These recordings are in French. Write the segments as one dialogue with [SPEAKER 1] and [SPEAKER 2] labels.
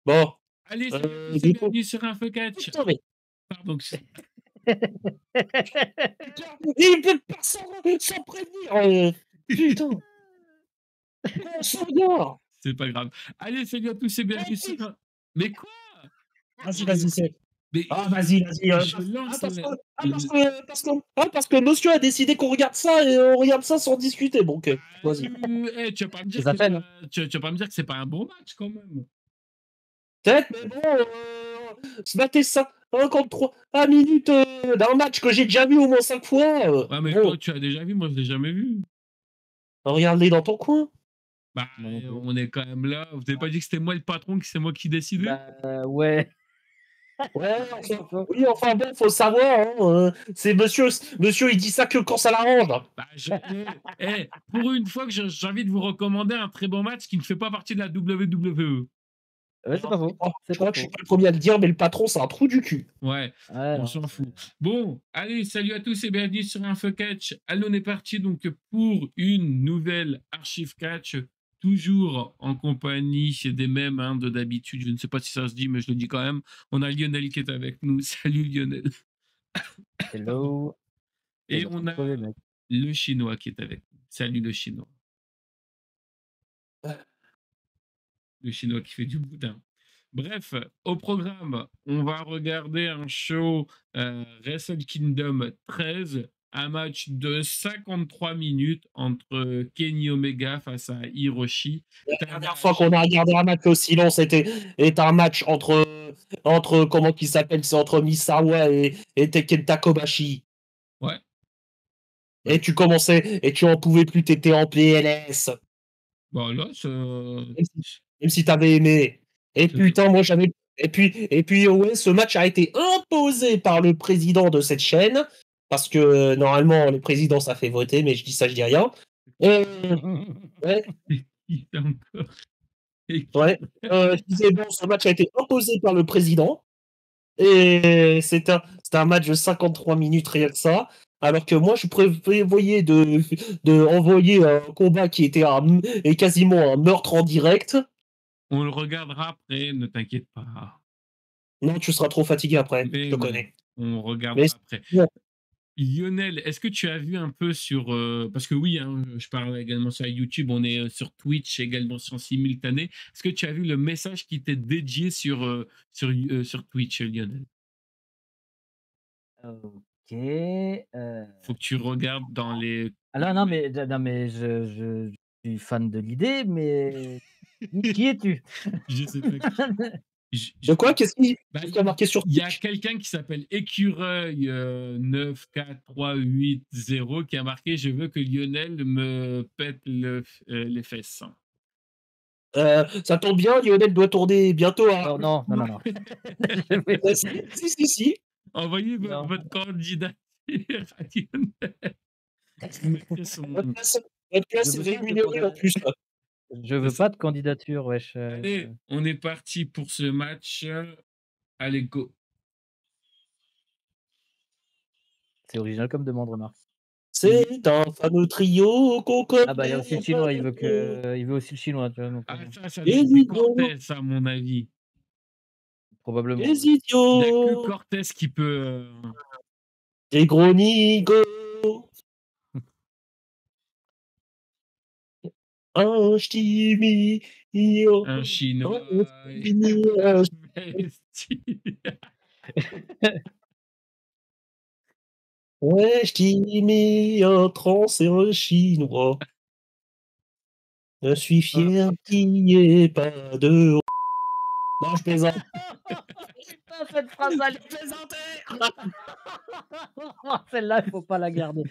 [SPEAKER 1] Bon,
[SPEAKER 2] Allez, salut à tous et
[SPEAKER 1] du coup
[SPEAKER 2] bienvenue sur Info Catch.
[SPEAKER 1] putain, mais
[SPEAKER 2] Pardon,
[SPEAKER 1] putain, il peut pas sans prévenir, putain, on s'en gare.
[SPEAKER 2] c'est pas grave. Allez, salut à tous et bienvenue sur un mais quoi?
[SPEAKER 1] Vas-y,
[SPEAKER 2] Je
[SPEAKER 1] vas-y, c'est
[SPEAKER 2] mais
[SPEAKER 1] ah vas-y, vas-y,
[SPEAKER 2] je lance
[SPEAKER 1] parce que monsieur a décidé qu'on regarde ça et on regarde ça sans discuter, donc
[SPEAKER 2] bah,
[SPEAKER 1] vas-y.
[SPEAKER 2] tu vas pas me dire
[SPEAKER 1] C'est
[SPEAKER 2] que
[SPEAKER 1] sa
[SPEAKER 2] c'est
[SPEAKER 1] chaîne,
[SPEAKER 2] pas
[SPEAKER 1] hein.
[SPEAKER 2] tu vas pas me dire que c'est pas un bon match quand même?
[SPEAKER 1] Peut-être, mais bon, se mater ça 53 1 minute, d'un match que j'ai déjà vu au moins 5 fois,
[SPEAKER 2] Ouais, mais toi,
[SPEAKER 1] bon,
[SPEAKER 2] tu as déjà vu, moi je l'ai jamais vu.
[SPEAKER 1] regarde-les dans ton coin.
[SPEAKER 2] Bah,
[SPEAKER 3] Moi non plus.
[SPEAKER 2] on est quand même là. Vous avez pas dit que c'était moi le patron, que c'est moi qui décidais?
[SPEAKER 3] Bah, ouais.
[SPEAKER 1] Ouais,
[SPEAKER 3] C'est
[SPEAKER 1] enfin
[SPEAKER 3] pas faux.
[SPEAKER 1] oui, enfin bon, faut savoir, hein, c'est monsieur, il dit ça que quand ça l'arrange.
[SPEAKER 2] Bah, pour une fois que j'ai envie de vous recommander un très bon match qui ne fait pas partie de la WWE.
[SPEAKER 3] Ouais, c'est
[SPEAKER 1] Alors,
[SPEAKER 3] pas faux.
[SPEAKER 1] je
[SPEAKER 3] C'est pas
[SPEAKER 1] crois que je suis
[SPEAKER 3] faux.
[SPEAKER 1] pas le premier à le dire, mais le patron, c'est un trou du cul.
[SPEAKER 2] Ouais,
[SPEAKER 3] Ouais,
[SPEAKER 2] on
[SPEAKER 3] non,
[SPEAKER 2] s'en
[SPEAKER 3] c'est
[SPEAKER 2] fout. Bon, allez, salut à tous et bienvenue sur Info Catch. Allez, on est parti donc pour une nouvelle archive catch, toujours en compagnie des mêmes hein, de d'habitude. Je ne sais pas si ça se dit, mais je le dis quand même. On a Lionel qui est avec nous. Salut Lionel. Pardon.
[SPEAKER 3] hello. Tu
[SPEAKER 2] Et
[SPEAKER 3] vas trop
[SPEAKER 2] on a
[SPEAKER 3] crever, mec.
[SPEAKER 2] le Chinois qui est avec nous. Salut le Chinois. Le Chinois qui fait du boudin. Bref, au programme, on va regarder un show Wrestle Kingdom 13, un match de 53 minutes entre Kenny Omega face à Hiroshi.
[SPEAKER 1] La dernière fois
[SPEAKER 2] Tanahashi.
[SPEAKER 1] qu'on a regardé un match aussi long, est un match entre comment qu'il s'appelle, c'est entre Misawa et Tekken Takobashi.
[SPEAKER 2] Ouais,
[SPEAKER 1] Et
[SPEAKER 2] ouais.
[SPEAKER 1] tu commençais et tu en pouvais plus, t'étais en PLS.
[SPEAKER 2] Bon, là,
[SPEAKER 1] Même si tu avais aimé. Et
[SPEAKER 2] c'est-
[SPEAKER 1] putain, moi j'avais. Et puis, ouais, ce match a été imposé par le président de cette chaîne, parce que normalement, le président, ça fait voter, mais je dis ça, je dis rien. Et, ouais,
[SPEAKER 2] il est encore.
[SPEAKER 1] ouais. Je disais, bon, ce match a été imposé par le président, et c'est un match de 53 minutes, rien que ça. Alors que moi, je prévoyais de envoyer un combat qui était et quasiment un meurtre en direct.
[SPEAKER 2] On le regardera après, ne t'inquiète pas.
[SPEAKER 1] Non, tu seras trop fatigué après, je
[SPEAKER 2] Mais
[SPEAKER 1] te
[SPEAKER 2] non,
[SPEAKER 1] connais.
[SPEAKER 2] on
[SPEAKER 1] Mais
[SPEAKER 2] regardera après.
[SPEAKER 1] bon,
[SPEAKER 2] Lionel, est-ce que tu as vu un peu sur, parce que oui, hein, je parle également sur YouTube, on est, sur Twitch également en simultané. Est-ce que tu as vu le message qui t'est dédié sur Twitch, Lionel?
[SPEAKER 3] OK,
[SPEAKER 2] Faut que tu regardes dans les
[SPEAKER 3] alors non, mais je suis fan de l'idée, mais qui es-tu?
[SPEAKER 2] je sais pas
[SPEAKER 1] de quoi?
[SPEAKER 2] bah,
[SPEAKER 1] Qu'est-ce qu'il y a marqué sur
[SPEAKER 2] il y a
[SPEAKER 1] Twitch?
[SPEAKER 2] quelqu'un qui s'appelle Écureuil, 94380 qui a marqué: «Je veux que Lionel me pète les fesses».
[SPEAKER 1] Ça tombe bien, Lionel doit tourner bientôt à
[SPEAKER 3] Alors non, non, non, non. Je vais
[SPEAKER 1] si.
[SPEAKER 2] Envoyez
[SPEAKER 3] non.
[SPEAKER 2] votre candidature à Lionel. Je vous mettrai
[SPEAKER 1] Votre
[SPEAKER 2] son.
[SPEAKER 1] place votre
[SPEAKER 3] Je
[SPEAKER 1] place est
[SPEAKER 3] veux pas de
[SPEAKER 1] rémunérée en
[SPEAKER 3] candida
[SPEAKER 1] plus.
[SPEAKER 3] je
[SPEAKER 2] C'est
[SPEAKER 3] veux
[SPEAKER 2] ça.
[SPEAKER 3] pas de candidature, wesh,
[SPEAKER 2] Allez, on est parti pour ce match. Allez, go.
[SPEAKER 3] c'est original comme demande, remarque.
[SPEAKER 1] C'est un fameux trio qu'on
[SPEAKER 3] Ah bah, il y a
[SPEAKER 1] connaît
[SPEAKER 3] aussi le chinois, il veut aussi le chinois, tu vois? Donc
[SPEAKER 2] Ah, ça doit
[SPEAKER 1] les
[SPEAKER 2] être des
[SPEAKER 1] idiots,
[SPEAKER 2] Cortez, à mon avis.
[SPEAKER 3] probablement,
[SPEAKER 1] les
[SPEAKER 3] ouais.
[SPEAKER 2] Il y a que
[SPEAKER 1] idiots,
[SPEAKER 2] Cortez qui peut.
[SPEAKER 1] des gros nigauds, un ch'timio,
[SPEAKER 2] Un
[SPEAKER 1] un
[SPEAKER 2] Chinois
[SPEAKER 1] ch'timio.
[SPEAKER 2] investi.
[SPEAKER 1] Ouais, ch'timi, un trans et un chinois. Je suis
[SPEAKER 3] Ah
[SPEAKER 1] fier
[SPEAKER 3] putain.
[SPEAKER 1] qu'il n'y ait pas de non, je plaisante.
[SPEAKER 3] Putain, cette phrase là, elle
[SPEAKER 1] Je plaisantais!
[SPEAKER 3] celle-là, il faut pas la garder.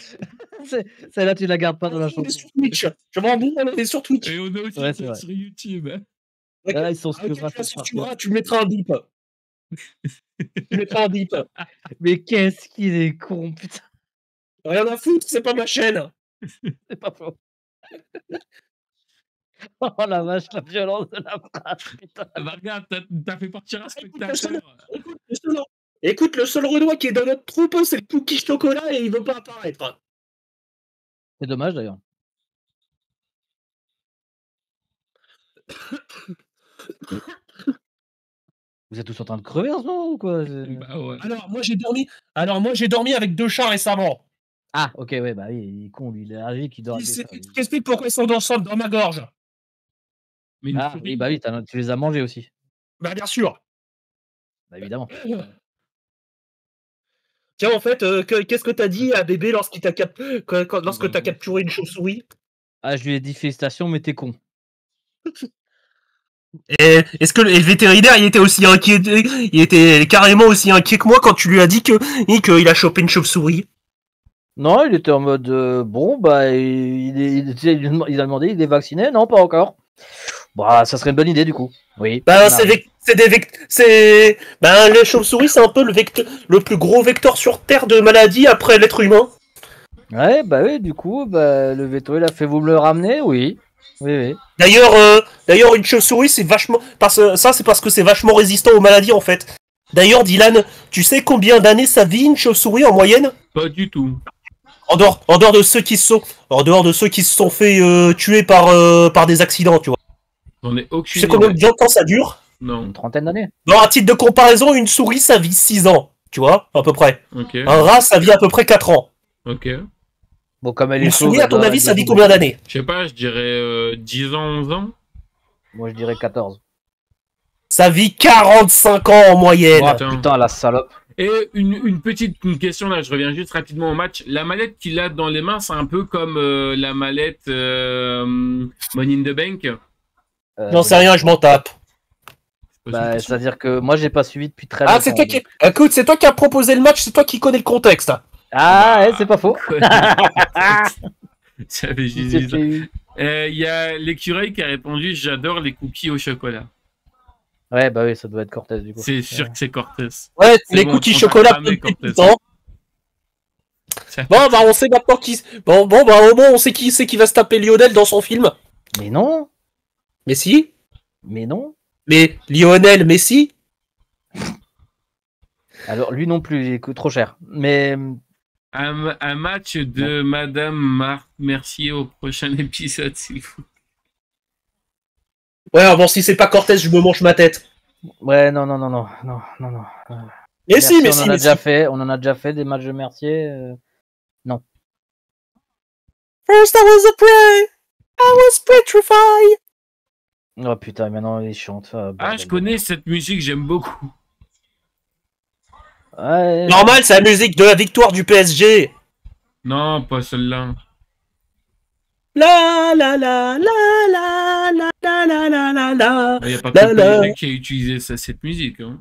[SPEAKER 3] C'est celle-là, tu la gardes pas dans la
[SPEAKER 1] On est
[SPEAKER 3] chanson.
[SPEAKER 1] sur Twitch. Je m'en fous, on est sur
[SPEAKER 2] Et
[SPEAKER 1] Twitch.
[SPEAKER 2] on est aussi
[SPEAKER 3] Ouais, c'est vrai.
[SPEAKER 2] sur YouTube. Hein.
[SPEAKER 1] OK,
[SPEAKER 3] Ah, il s'en
[SPEAKER 1] OK,
[SPEAKER 3] suivra
[SPEAKER 1] tu la
[SPEAKER 3] cette partie-là.
[SPEAKER 1] censureras, tu mettras un bip. Tu mettras un bip.
[SPEAKER 3] Mais qu'est-ce qu'il est con, putain,
[SPEAKER 1] Rien à foutre, c'est pas ma chaîne.
[SPEAKER 3] c'est pas faux. Oh la vache, la violence de la phrase, putain.
[SPEAKER 2] Bah, regarde, t'as fait partir un
[SPEAKER 1] Ah,
[SPEAKER 2] spectateur.
[SPEAKER 1] écoute, le seul Renois qui est dans notre troupe, c'est le Cookie Chocolat et il veut pas apparaître.
[SPEAKER 3] C'est dommage d'ailleurs. Vous êtes tous en train de crever en ce moment ou quoi?
[SPEAKER 2] Bah ouais.
[SPEAKER 1] Alors moi j'ai dormi avec 2 chats récemment.
[SPEAKER 3] Ah, OK, ouais, bah oui, il est con lui, il est allergique, il dort avec des chats, lui.
[SPEAKER 1] Je t'explique pourquoi ils sont ensemble dans ma gorge.
[SPEAKER 2] Mais une
[SPEAKER 3] Ah oui,
[SPEAKER 2] souris.
[SPEAKER 3] bah oui, tu les as mangés aussi?
[SPEAKER 1] Bah bien sûr.
[SPEAKER 3] Bah évidemment.
[SPEAKER 1] Tiens en fait, qu'est-ce que t'as dit à bébé lorsqu'il t'a lorsque
[SPEAKER 2] Bah,
[SPEAKER 1] t'as capturé une chauve-souris?
[SPEAKER 3] Ah, je lui ai dit: «Félicitations, mais tu es con».
[SPEAKER 1] Et est-ce que le vétérinaire il était aussi inquiet, il était carrément aussi inquiet que moi quand tu lui as dit qu'il a chopé une chauve-souris?
[SPEAKER 3] Non, il était en mode, bon, bah, tu sais, il a demandé: «Il est vacciné?» «Non, pas encore». Bah, ça serait une bonne idée du coup. Oui,
[SPEAKER 1] Bah
[SPEAKER 3] ça m'arrive.
[SPEAKER 1] les chauves-souris c'est un peu le plus gros vecteur sur Terre de maladie après l'être humain.
[SPEAKER 3] Ouais, bah oui, du coup, bah, le veto, il a fait: «Vous me le ramenez?» «Oui». Oui, oui.
[SPEAKER 1] D'ailleurs une chauve-souris c'est vachement c'est parce que c'est vachement résistant aux maladies en fait. D'ailleurs Dylan, tu sais combien d'années ça vit une chauve-souris en moyenne?
[SPEAKER 2] Pas du tout.
[SPEAKER 1] En dehors de ceux qui se sont fait tuer par des accidents, tu vois.
[SPEAKER 2] J'en ai
[SPEAKER 1] Tu
[SPEAKER 2] aucune
[SPEAKER 1] sais combien
[SPEAKER 2] idée.
[SPEAKER 1] de temps ça dure?
[SPEAKER 2] Non.
[SPEAKER 3] Une trentaine d'années.
[SPEAKER 1] Bon, à titre de comparaison, une souris ça vit 6 ans, tu vois, à peu près.
[SPEAKER 2] Ok.
[SPEAKER 1] Un rat ça vit à peu près 4 ans.
[SPEAKER 2] Ok.
[SPEAKER 3] Bon, comme elle est
[SPEAKER 1] Une
[SPEAKER 3] chauve,
[SPEAKER 1] souris, à ton avis, ça vit combien d'années?
[SPEAKER 2] Je sais pas, je dirais 10 ans, 11 ans.
[SPEAKER 3] Moi, je dirais 14.
[SPEAKER 1] Ça vit 45 ans en moyenne.
[SPEAKER 3] Oh,
[SPEAKER 2] Putain.
[SPEAKER 3] putain, la salope.
[SPEAKER 2] Et une petite question là, je reviens juste rapidement au match. La mallette qu'il a dans les mains, c'est un peu comme la mallette Money in the Bank.
[SPEAKER 1] J'en sais rien, je m'en tape.
[SPEAKER 3] Bah, c'est-à-dire que moi, j'ai pas suivi depuis très
[SPEAKER 1] Ah,
[SPEAKER 3] longtemps.
[SPEAKER 1] c'est toi qui... Écoute, c'est toi qui as proposé le match, c'est toi qui connais le contexte.
[SPEAKER 3] Ah, ouais, c'est pas faux.
[SPEAKER 2] J'avais
[SPEAKER 3] Qui
[SPEAKER 2] juste
[SPEAKER 3] c'est
[SPEAKER 2] dit ça.
[SPEAKER 3] qui a eu
[SPEAKER 2] Il y a l'écureuil qui a répondu: j'adore les cookies au chocolat.
[SPEAKER 3] Ouais, bah oui, ça doit être Cortez du coup.
[SPEAKER 2] C'est sûr que c'est Cortez.
[SPEAKER 1] Ouais,
[SPEAKER 2] C'est
[SPEAKER 1] les
[SPEAKER 2] bon,
[SPEAKER 1] cookies
[SPEAKER 2] on t'a
[SPEAKER 1] chocolat
[SPEAKER 2] cramé,
[SPEAKER 1] depuis
[SPEAKER 2] Cortez.
[SPEAKER 1] tout le temps.
[SPEAKER 2] Ça-
[SPEAKER 1] Bon, bah, on sait maintenant qui... Bon, bah, au moins, on sait qui c'est qui va se taper Lionel dans son film.
[SPEAKER 3] Mais non,
[SPEAKER 1] Mais si.
[SPEAKER 3] mais non.
[SPEAKER 1] Mais Lionel Messi.
[SPEAKER 3] Alors, lui non plus, il coûte trop cher. Mais
[SPEAKER 2] Un match de Madame Marc Mercier au prochain épisode, s'il vous plaît.
[SPEAKER 1] Ouais, bon, si c'est pas Cortez, je me mange ma tête.
[SPEAKER 3] ouais, non, non, non, non, non, non, non.
[SPEAKER 1] Mais si, mais
[SPEAKER 3] on
[SPEAKER 1] si,
[SPEAKER 3] en a
[SPEAKER 1] mais
[SPEAKER 3] déjà
[SPEAKER 1] si.
[SPEAKER 3] fait. On en a déjà fait des matchs de Mercier. Non.
[SPEAKER 1] First I was a prey. I was petrified.
[SPEAKER 3] Oh putain, maintenant il chante.
[SPEAKER 2] Ah, je connais cette musique, j'aime beaucoup.
[SPEAKER 3] Ouais.
[SPEAKER 1] Normal, c'est la musique de la victoire du PSG.
[SPEAKER 2] Non, pas celle-là.
[SPEAKER 1] La la la la la la la la la la la.
[SPEAKER 2] Il n'y a pas
[SPEAKER 1] La,
[SPEAKER 2] que le
[SPEAKER 1] la.
[SPEAKER 2] PSG qui a utilisé cette musique. Hein.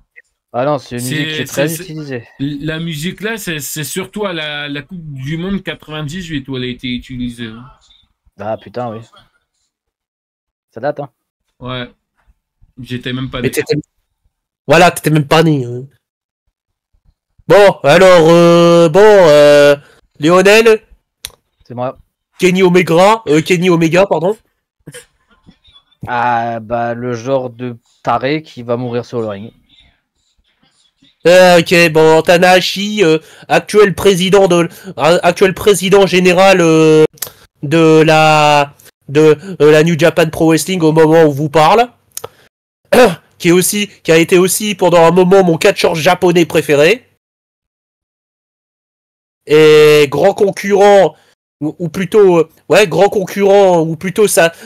[SPEAKER 3] Ah non, c'est une musique qui est très
[SPEAKER 2] c'est-
[SPEAKER 3] utilisée.
[SPEAKER 2] La musique là, c'est surtout à la Coupe du Monde 98 où elle a été utilisée. Hein.
[SPEAKER 3] Ah putain, oui. Ça date, hein.
[SPEAKER 2] Ouais. J'étais même pas
[SPEAKER 1] Mais
[SPEAKER 2] né.
[SPEAKER 1] voilà, t'étais même pas né. Hein. Bon, alors, Lionel,
[SPEAKER 3] C'est moi.
[SPEAKER 1] Kenny Omega, pardon.
[SPEAKER 3] Ah bah le genre de taré qui va mourir sur le ring.
[SPEAKER 1] Ok, bon, Tanahashi, actuel président général de la New Japan Pro Wrestling au moment où vous parle, qui a été aussi pendant un moment mon catcheur japonais préféré, et grand concurrent ou plutôt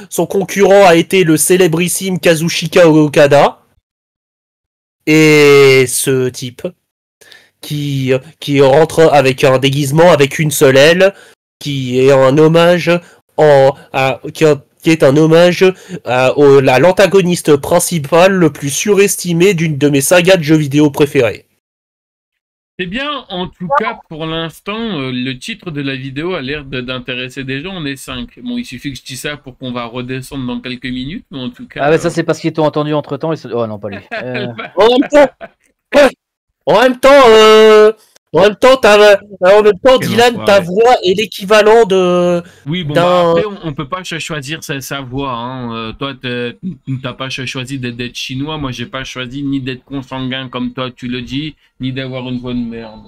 [SPEAKER 1] son concurrent a été le célébrissime Kazuchika Okada. Et ce type qui rentre avec un déguisement avec une seule aile, qui est un hommage qui est un hommage à l'antagoniste principal le plus surestimé d'une de mes sagas de jeux vidéo préférées.
[SPEAKER 2] C'est bien, en tout cas, pour l'instant, le titre de la vidéo a l'air d'intéresser des gens. On est 5. Bon, il suffit que je dise ça pour qu'on va redescendre dans quelques minutes, mais en tout cas.
[SPEAKER 3] Ah mais ça c'est parce qu'ils t'ont entendu entre temps. Oh non, pas lui.
[SPEAKER 1] En même temps,
[SPEAKER 2] Quel
[SPEAKER 1] Dylan,
[SPEAKER 2] enfoiré.
[SPEAKER 1] ta voix est l'équivalent de
[SPEAKER 2] Oui, bon, bah, après, on peut pas choisir sa voix. Hein. Toi, t'as pas choisi d'être chinois. Moi, j'ai pas choisi ni d'être consanguin comme toi, tu le dis, ni d'avoir une voix de merde.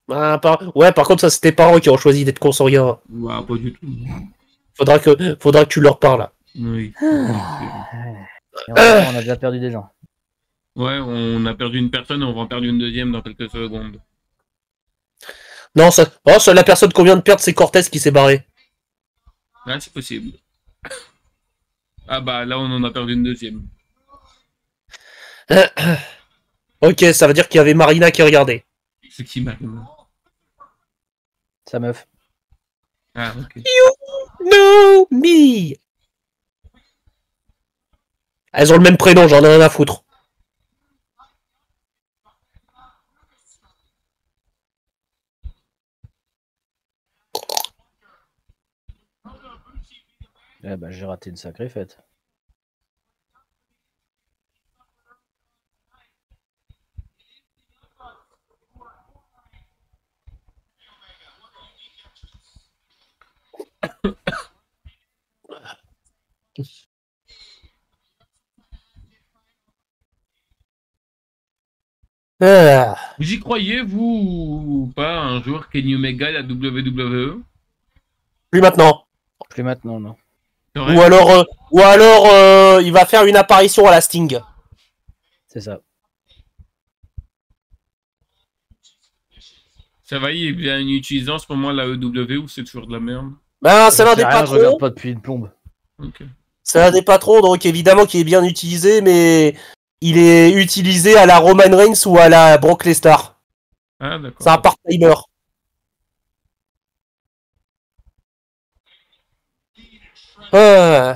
[SPEAKER 1] par contre, ça, c'est tes parents qui ont choisi d'être consanguins.
[SPEAKER 2] Ouais, pas du tout.
[SPEAKER 1] Faudra que tu leur parles.
[SPEAKER 2] Oui.
[SPEAKER 3] Et on a déjà perdu des gens.
[SPEAKER 2] Ouais, on a perdu une personne et on va en perdre une deuxième dans quelques secondes.
[SPEAKER 1] Non, la personne qu'on vient de perdre, c'est Cortez qui s'est barré.
[SPEAKER 2] Ah, c'est possible. Ah bah là, on en a perdu une deuxième.
[SPEAKER 1] Ok, ça veut dire qu'il y avait Marina qui regardait.
[SPEAKER 2] C'est qui, Marina?
[SPEAKER 3] Sa meuf.
[SPEAKER 2] Ah, ok.
[SPEAKER 1] No, me. Elles ont le même prénom, j'en ai rien à foutre.
[SPEAKER 3] Eh ben, j'ai raté une sacrée fête.
[SPEAKER 1] Ah.
[SPEAKER 2] Vous y croyez, vous, ou pas, un jour, Kenny Omega à la WWE?
[SPEAKER 1] Plus maintenant.
[SPEAKER 3] Plus maintenant, non.
[SPEAKER 2] C'est vrai?
[SPEAKER 1] Ou alors, il va faire une apparition à la Sting.
[SPEAKER 3] C'est ça.
[SPEAKER 2] Ça va, il est bien utilisé en ce moment la EW ou c'est toujours de la merde?
[SPEAKER 1] Ben, c'est
[SPEAKER 3] J'en
[SPEAKER 1] l'un
[SPEAKER 3] sais
[SPEAKER 1] des
[SPEAKER 3] rien, je regarde
[SPEAKER 1] patrons.
[SPEAKER 3] pas depuis une plombe.
[SPEAKER 2] Ok.
[SPEAKER 1] C'est l'un des patrons, donc évidemment qui est bien utilisé, mais il est utilisé à la Roman Reigns ou à la Brock Lesnar.
[SPEAKER 2] Ah, d'accord.
[SPEAKER 1] C'est un part-timer.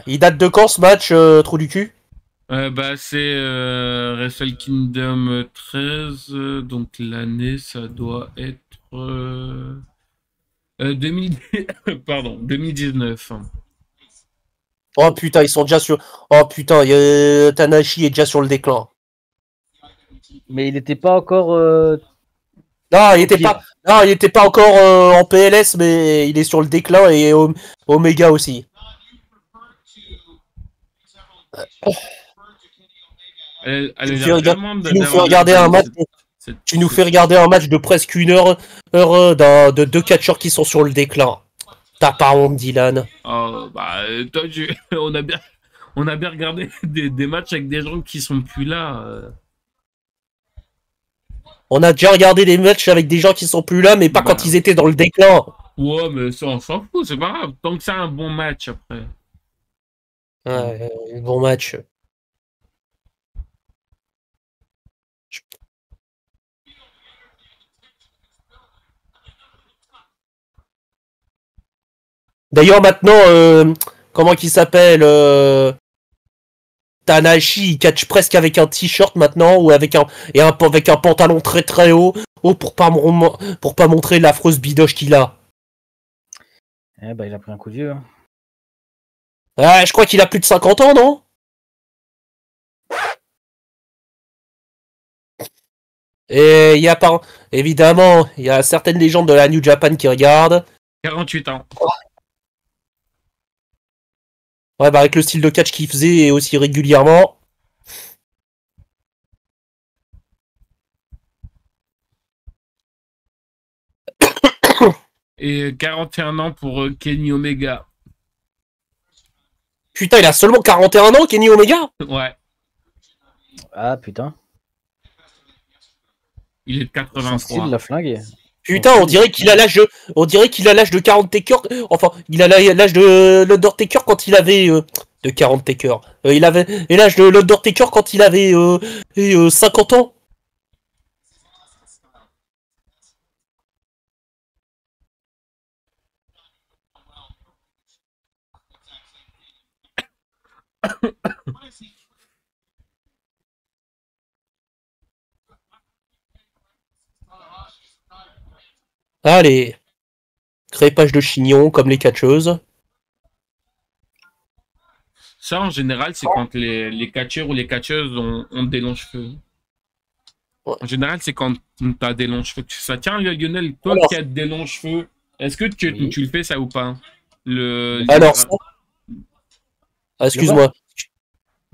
[SPEAKER 1] Il date de quand ce match, trou du cul?
[SPEAKER 2] Bah, c'est Wrestle Kingdom 13, donc l'année, ça doit être 2000... Pardon, 2019.
[SPEAKER 1] Oh putain, ils sont déjà sur. Oh putain, Tanahashi est déjà sur le déclin.
[SPEAKER 3] Mais il n'était pas encore.
[SPEAKER 1] Non, il était
[SPEAKER 3] pire.
[SPEAKER 1] pas. Non, il était pas encore en PLS, mais il est sur le déclin et Omega aussi. Tu nous fais regarder un match. Tu nous fais regarder un match de presque une heure de deux catcheurs qui sont sur le déclin. T'as pas honte, Dylan.
[SPEAKER 2] Oh, bah, toi, on a bien regardé des matchs avec des gens qui sont plus là.
[SPEAKER 1] On a déjà regardé des matchs avec des gens qui sont plus là, mais pas
[SPEAKER 2] Bah.
[SPEAKER 1] quand ils étaient dans le déclin.
[SPEAKER 2] Ouais, mais ça, on s'en fout, c'est pas grave. Tant que c'est un bon match après.
[SPEAKER 1] Ouais, bon match. D'ailleurs, maintenant, comment qu'il s'appelle Tanahashi, il catch presque avec un t-shirt maintenant, ou avec avec un pantalon très très haut, pour pas montrer l'affreuse bidoche qu'il a.
[SPEAKER 3] Eh ben, il a pris un coup de vieux. Hein.
[SPEAKER 1] Ah, je crois qu'il a plus de 50 ans, non? Et il y a pas, évidemment, il y a certaines légendes de la New Japan qui regardent.
[SPEAKER 2] 48 ans.
[SPEAKER 1] Ouais, bah avec le style de catch qu'il faisait et aussi régulièrement.
[SPEAKER 2] Et 41 ans pour Kenny Omega.
[SPEAKER 1] Putain, il a seulement 41 ans, Kenny Omega?
[SPEAKER 2] Ouais.
[SPEAKER 3] Ah putain.
[SPEAKER 2] Il est de
[SPEAKER 3] Son
[SPEAKER 2] 83.
[SPEAKER 3] style l'a flingué.
[SPEAKER 1] Putain, on dirait qu'il a l'âge de 40 Taker. Enfin, il a l'âge de l'Undertaker quand il avait de 40 Taker. Il avait l'âge de l'Undertaker quand il avait 50 ans. Allez, crépage de chignon comme les catcheuses.
[SPEAKER 2] Ça, en général, c'est quand les catcheurs ou les catcheuses ont des longs cheveux.
[SPEAKER 1] Ouais.
[SPEAKER 2] En général, c'est quand t'as des longs cheveux que tu fais ça. Tiens, Lionel, toi
[SPEAKER 1] Alors,
[SPEAKER 2] qui as des longs cheveux, est-ce que tu le fais ça ou pas?
[SPEAKER 1] Alors, ça... excuse-moi.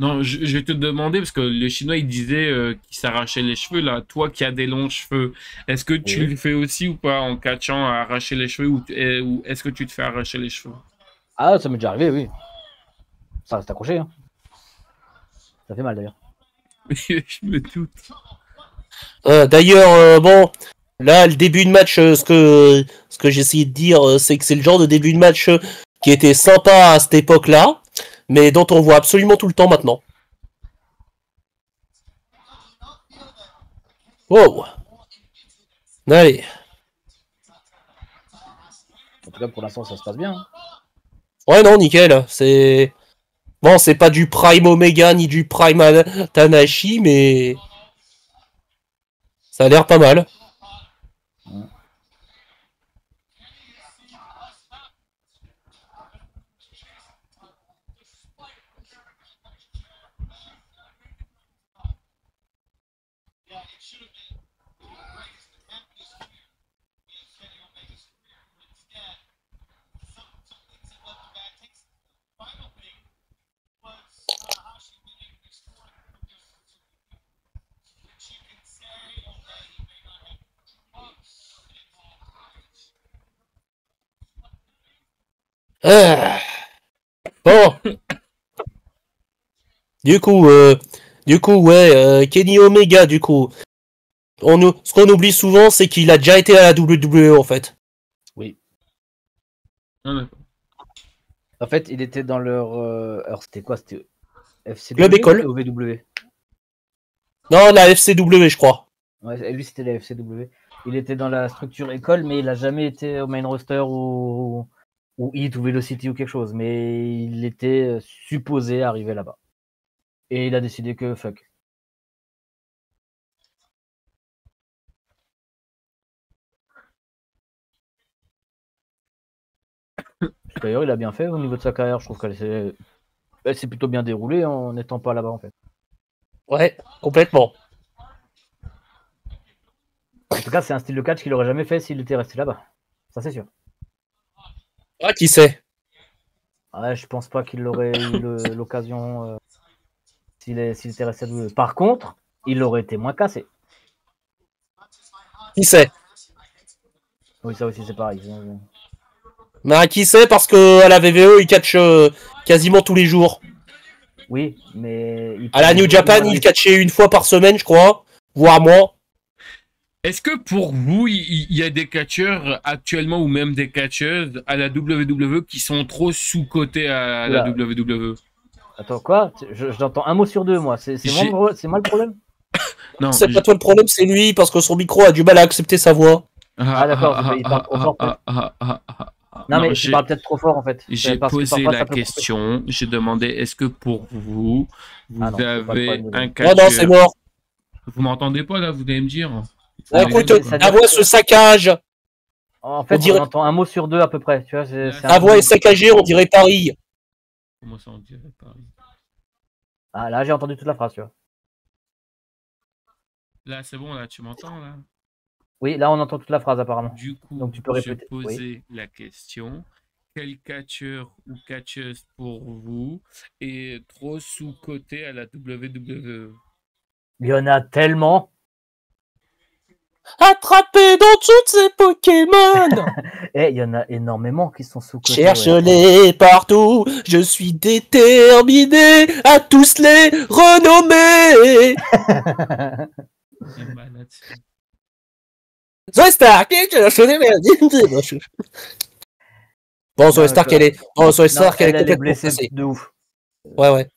[SPEAKER 2] Non, je vais te demander, parce que le Chinois, il disait qu'il s'arrachait les cheveux, là. Toi qui as des longs cheveux, est-ce que tu le fais aussi ou pas en catchant à arracher les cheveux ou est-ce que tu te fais arracher les cheveux?
[SPEAKER 3] Ah, ça m'est déjà arrivé, oui. Ça reste accroché. Hein. Ça fait mal d'ailleurs.
[SPEAKER 2] Je me doute.
[SPEAKER 1] D'ailleurs, bon, là, le début de match, ce que j'ai essayé de dire, c'est que c'est le genre de début de match qui était sympa à cette époque-là, mais dont on voit absolument tout le temps maintenant. Wow. Allez.
[SPEAKER 3] En tout cas, pour l'instant, ça se passe bien. Hein.
[SPEAKER 1] Ouais, non, nickel. C'est bon, c'est pas du Prime Omega ni du Prime Tanashi, mais ça a l'air pas mal.
[SPEAKER 3] Ouais.
[SPEAKER 1] Ah. Bon. Du coup, ouais, Kenny Omega, du coup. Ce qu'on oublie souvent, c'est qu'il a déjà été à la WWE, en fait.
[SPEAKER 3] Oui.
[SPEAKER 2] Ah, d'accord.
[SPEAKER 3] En fait, il était dans leur. Alors, c'était quoi? C'était FCW
[SPEAKER 1] Club École.
[SPEAKER 3] ou OVW?
[SPEAKER 1] Non, la FCW, je crois.
[SPEAKER 3] Ouais, lui, c'était la FCW. Il était dans la structure école, mais il a jamais été au main roster ou Heat ou Velocity ou quelque chose. Mais il était supposé arriver là-bas. Et il a décidé que fuck. D'ailleurs, il a bien fait au niveau de sa carrière. Je trouve elle s'est plutôt bien déroulée en n'étant pas là-bas en fait.
[SPEAKER 1] Ouais, complètement.
[SPEAKER 3] En tout cas, c'est un style de catch qu'il aurait jamais fait s'il était resté là-bas. Ça, c'est sûr.
[SPEAKER 1] Ah, qui sait?
[SPEAKER 3] Ouais, je pense pas qu'il aurait eu l'occasion s'il était resté à WWE. Par contre, il aurait été moins cassé.
[SPEAKER 1] Qui sait?
[SPEAKER 3] Oui, ça aussi, c'est pareil.
[SPEAKER 1] Bah, qui sait, parce que à la VVE, il catch quasiment tous les jours.
[SPEAKER 3] Oui, mais...
[SPEAKER 1] À la New Japan, il catchait une fois par semaine, je crois, voire moins.
[SPEAKER 2] Est-ce que pour vous, il y a des catcheurs actuellement ou même des catcheuses à la WWE qui sont trop sous-cotés à la WWE?
[SPEAKER 3] Attends, quoi? J'entends un mot sur deux, moi. C'est moi le problème?
[SPEAKER 2] Non,
[SPEAKER 1] c'est pas toi le problème, c'est lui, parce que son micro a du mal à accepter sa voix.
[SPEAKER 3] Ah, d'accord, il parle trop fort, peut-être. Non, mais tu parles peut-être trop fort, en fait.
[SPEAKER 2] J'ai posé la question, j'ai demandé, est-ce que pour vous, avez un catcheur...
[SPEAKER 1] Non, c'est mort.
[SPEAKER 2] Vous m'entendez pas, là, vous allez me dire?
[SPEAKER 1] Écoute, la voix se saccage.
[SPEAKER 3] En fait, on entend un mot sur deux, à peu près. Tu vois,
[SPEAKER 1] la voix est saccagée, on dirait Paris.
[SPEAKER 2] Comment ça, on dirait Paris?
[SPEAKER 3] Ah, là, j'ai entendu toute la phrase, tu vois.
[SPEAKER 2] Là, c'est bon, là, tu m'entends, là?
[SPEAKER 3] Oui, là, on entend toute la phrase, apparemment.
[SPEAKER 2] Du coup,
[SPEAKER 3] donc, tu peux répéter.
[SPEAKER 2] Je posais la question. Quel catcheur ou catcheuse pour vous est trop sous-coté à la WWE?
[SPEAKER 3] Il y en a tellement.
[SPEAKER 1] Attrapé dans toutes ces Pokémon.
[SPEAKER 3] Il y en a énormément qui sont sous-cotés.
[SPEAKER 1] Cherche-les partout. Je suis déterminé à tous les renommer.
[SPEAKER 2] C'est malade.
[SPEAKER 1] Zoé Stark, bon, Zoé Stark, elle est complètement
[SPEAKER 3] blessée de ouf.
[SPEAKER 1] Ouais.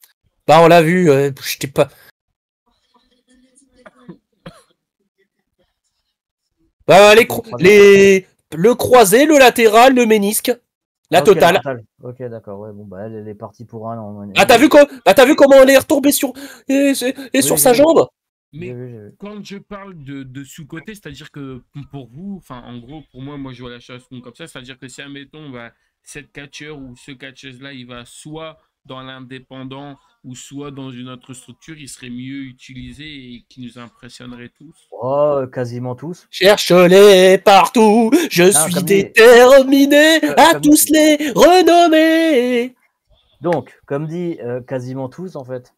[SPEAKER 1] Bah, on l'a vu, j'étais pas... Bah, le croisé, le latéral, le ménisque, la totale.
[SPEAKER 3] Ok, d'accord, ouais, bon, bah, elle est partie pour un...
[SPEAKER 1] Ah, t'as vu comment elle est retombée sur sa jambe?
[SPEAKER 2] Mais quand je parle de sous-côté, c'est-à-dire que pour vous, enfin, en gros, pour moi, je vois la chose comme ça, c'est-à-dire que si, admettons, cette catcheur ou ce catcheuse-là, il va soit dans l'indépendant ou soit dans une autre structure, il serait mieux utilisé et qui nous impressionnerait tous.
[SPEAKER 3] Oh, quasiment tous.
[SPEAKER 1] Cherche-les partout, je suis déterminé à tous les renommer.
[SPEAKER 3] Donc, comme dit, quasiment tous, en fait.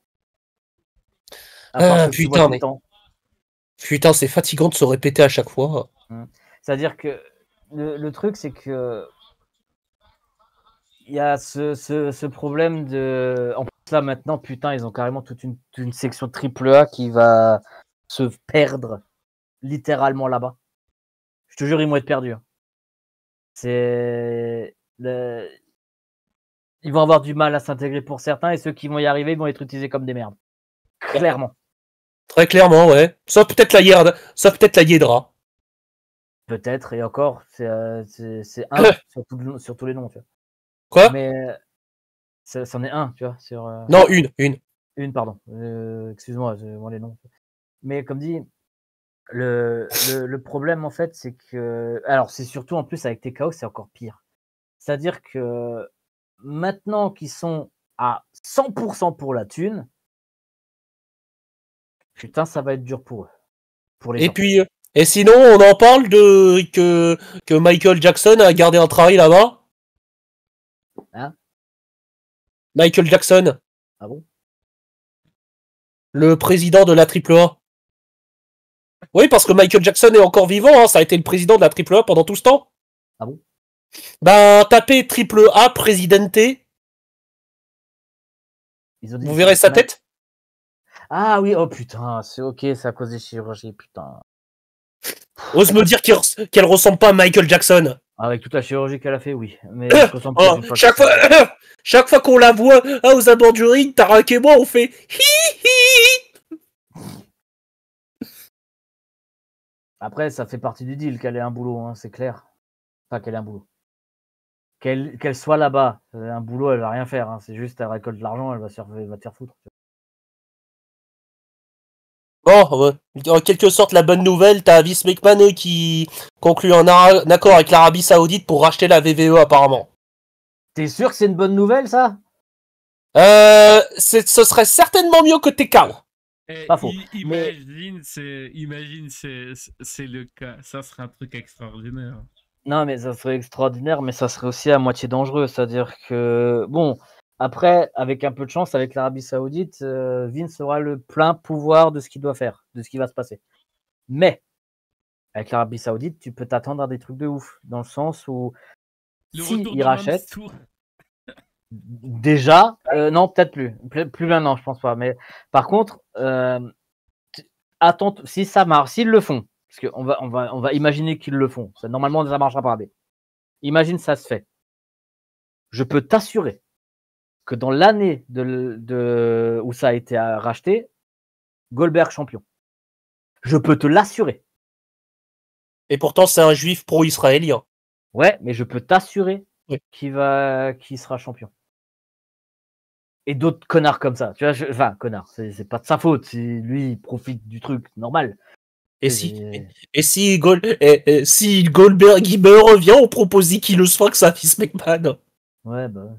[SPEAKER 1] Putain, c'est fatigant de se répéter à chaque fois.
[SPEAKER 3] C'est-à-dire que le truc, c'est que il y a ce problème de... Là, maintenant, putain, ils ont carrément toute une section AAA qui va se perdre littéralement là-bas. Je te jure, ils vont être perdus. Hein. Ils vont avoir du mal à s'intégrer pour certains et ceux qui vont y arriver ils vont être utilisés comme des merdes. Clairement.
[SPEAKER 1] Très clairement, ouais. Sauf peut-être la Hiedra.
[SPEAKER 3] Peut-être, et encore, c'est un sur tous les noms, tu vois.
[SPEAKER 1] Quoi?
[SPEAKER 3] Mais c'en est un, tu vois.
[SPEAKER 1] Non, une.
[SPEAKER 3] Une, pardon. Excuse-moi, moi les noms. Mais comme dit, le problème, en fait, c'est que... Alors, c'est surtout, en plus, avec TKO, c'est encore pire. C'est-à-dire que maintenant qu'ils sont à 100% pour la thune, putain, ça va être dur pour eux. Pour les
[SPEAKER 1] Et
[SPEAKER 3] gens.
[SPEAKER 1] puis, et sinon, on en parle que Michael Jackson a gardé un travail là-bas.
[SPEAKER 3] Hein?
[SPEAKER 1] Michael Jackson,
[SPEAKER 3] Ah bon?
[SPEAKER 1] le président de la AAA. Oui, parce que Michael Jackson est encore vivant, hein, ça a été le président de la AAA pendant tout ce temps.
[SPEAKER 3] Ah bon?
[SPEAKER 1] Ben, tapez AAA Presidente, vous verrez sa tête.
[SPEAKER 3] Ah oui, oh putain, c'est ok, c'est à cause des chirurgies, putain.
[SPEAKER 1] Ose me dire qu'elle ressemble pas à Michael Jackson.
[SPEAKER 3] Avec toute la chirurgie qu'elle a fait, oui. Mais
[SPEAKER 1] Oh, chaque fois qu'on la voit aux abords du ring, Tarak et moi, on fait hi.
[SPEAKER 3] Après, ça fait partie du deal qu'elle ait un boulot, hein, c'est clair. Enfin, qu'elle ait un boulot. Qu'elle soit là-bas, un boulot, elle va rien faire. Hein. C'est juste, elle récolte de l'argent, elle va te faire foutre.
[SPEAKER 1] Bon, en quelque sorte, la bonne nouvelle, t'as Vince McMahon qui conclut un accord avec l'Arabie Saoudite pour racheter la VVE apparemment.
[SPEAKER 3] T'es sûr que c'est une bonne nouvelle, ça?
[SPEAKER 1] Ce serait certainement mieux que TK.
[SPEAKER 3] Pas faux.
[SPEAKER 2] Imagine, c'est le cas. Ça serait un truc extraordinaire.
[SPEAKER 3] Non, mais ça serait extraordinaire, mais ça serait aussi à moitié dangereux. C'est-à-dire que, bon, après, avec un peu de chance, avec l'Arabie Saoudite, Vince aura le plein pouvoir de ce qu'il doit faire, de ce qui va se passer. Mais, avec l'Arabie Saoudite, tu peux t'attendre à des trucs de ouf, dans le sens où, si il rachète, déjà, non, peut-être plus maintenant, je pense pas. Mais par contre, attends, si ça marche, s'ils le font, parce qu'on va imaginer qu'ils le font. Ça, normalement, ça marchera pas. Mais imagine ça se fait. Je peux t'assurer que dans l'année où ça a été racheté, Goldberg champion. Je peux te l'assurer.
[SPEAKER 1] Et pourtant, c'est un juif pro-israélien.
[SPEAKER 3] Ouais, mais je peux t'assurer
[SPEAKER 1] oui.
[SPEAKER 3] qu'il sera champion. Et d'autres connards comme ça. Tu vois, enfin, connard, c'est pas de sa faute. Lui, il profite du truc normal.
[SPEAKER 1] Et si Goldberg revient, on propose qu'il le soit que ça Vince McMahon.
[SPEAKER 3] Ouais, bah.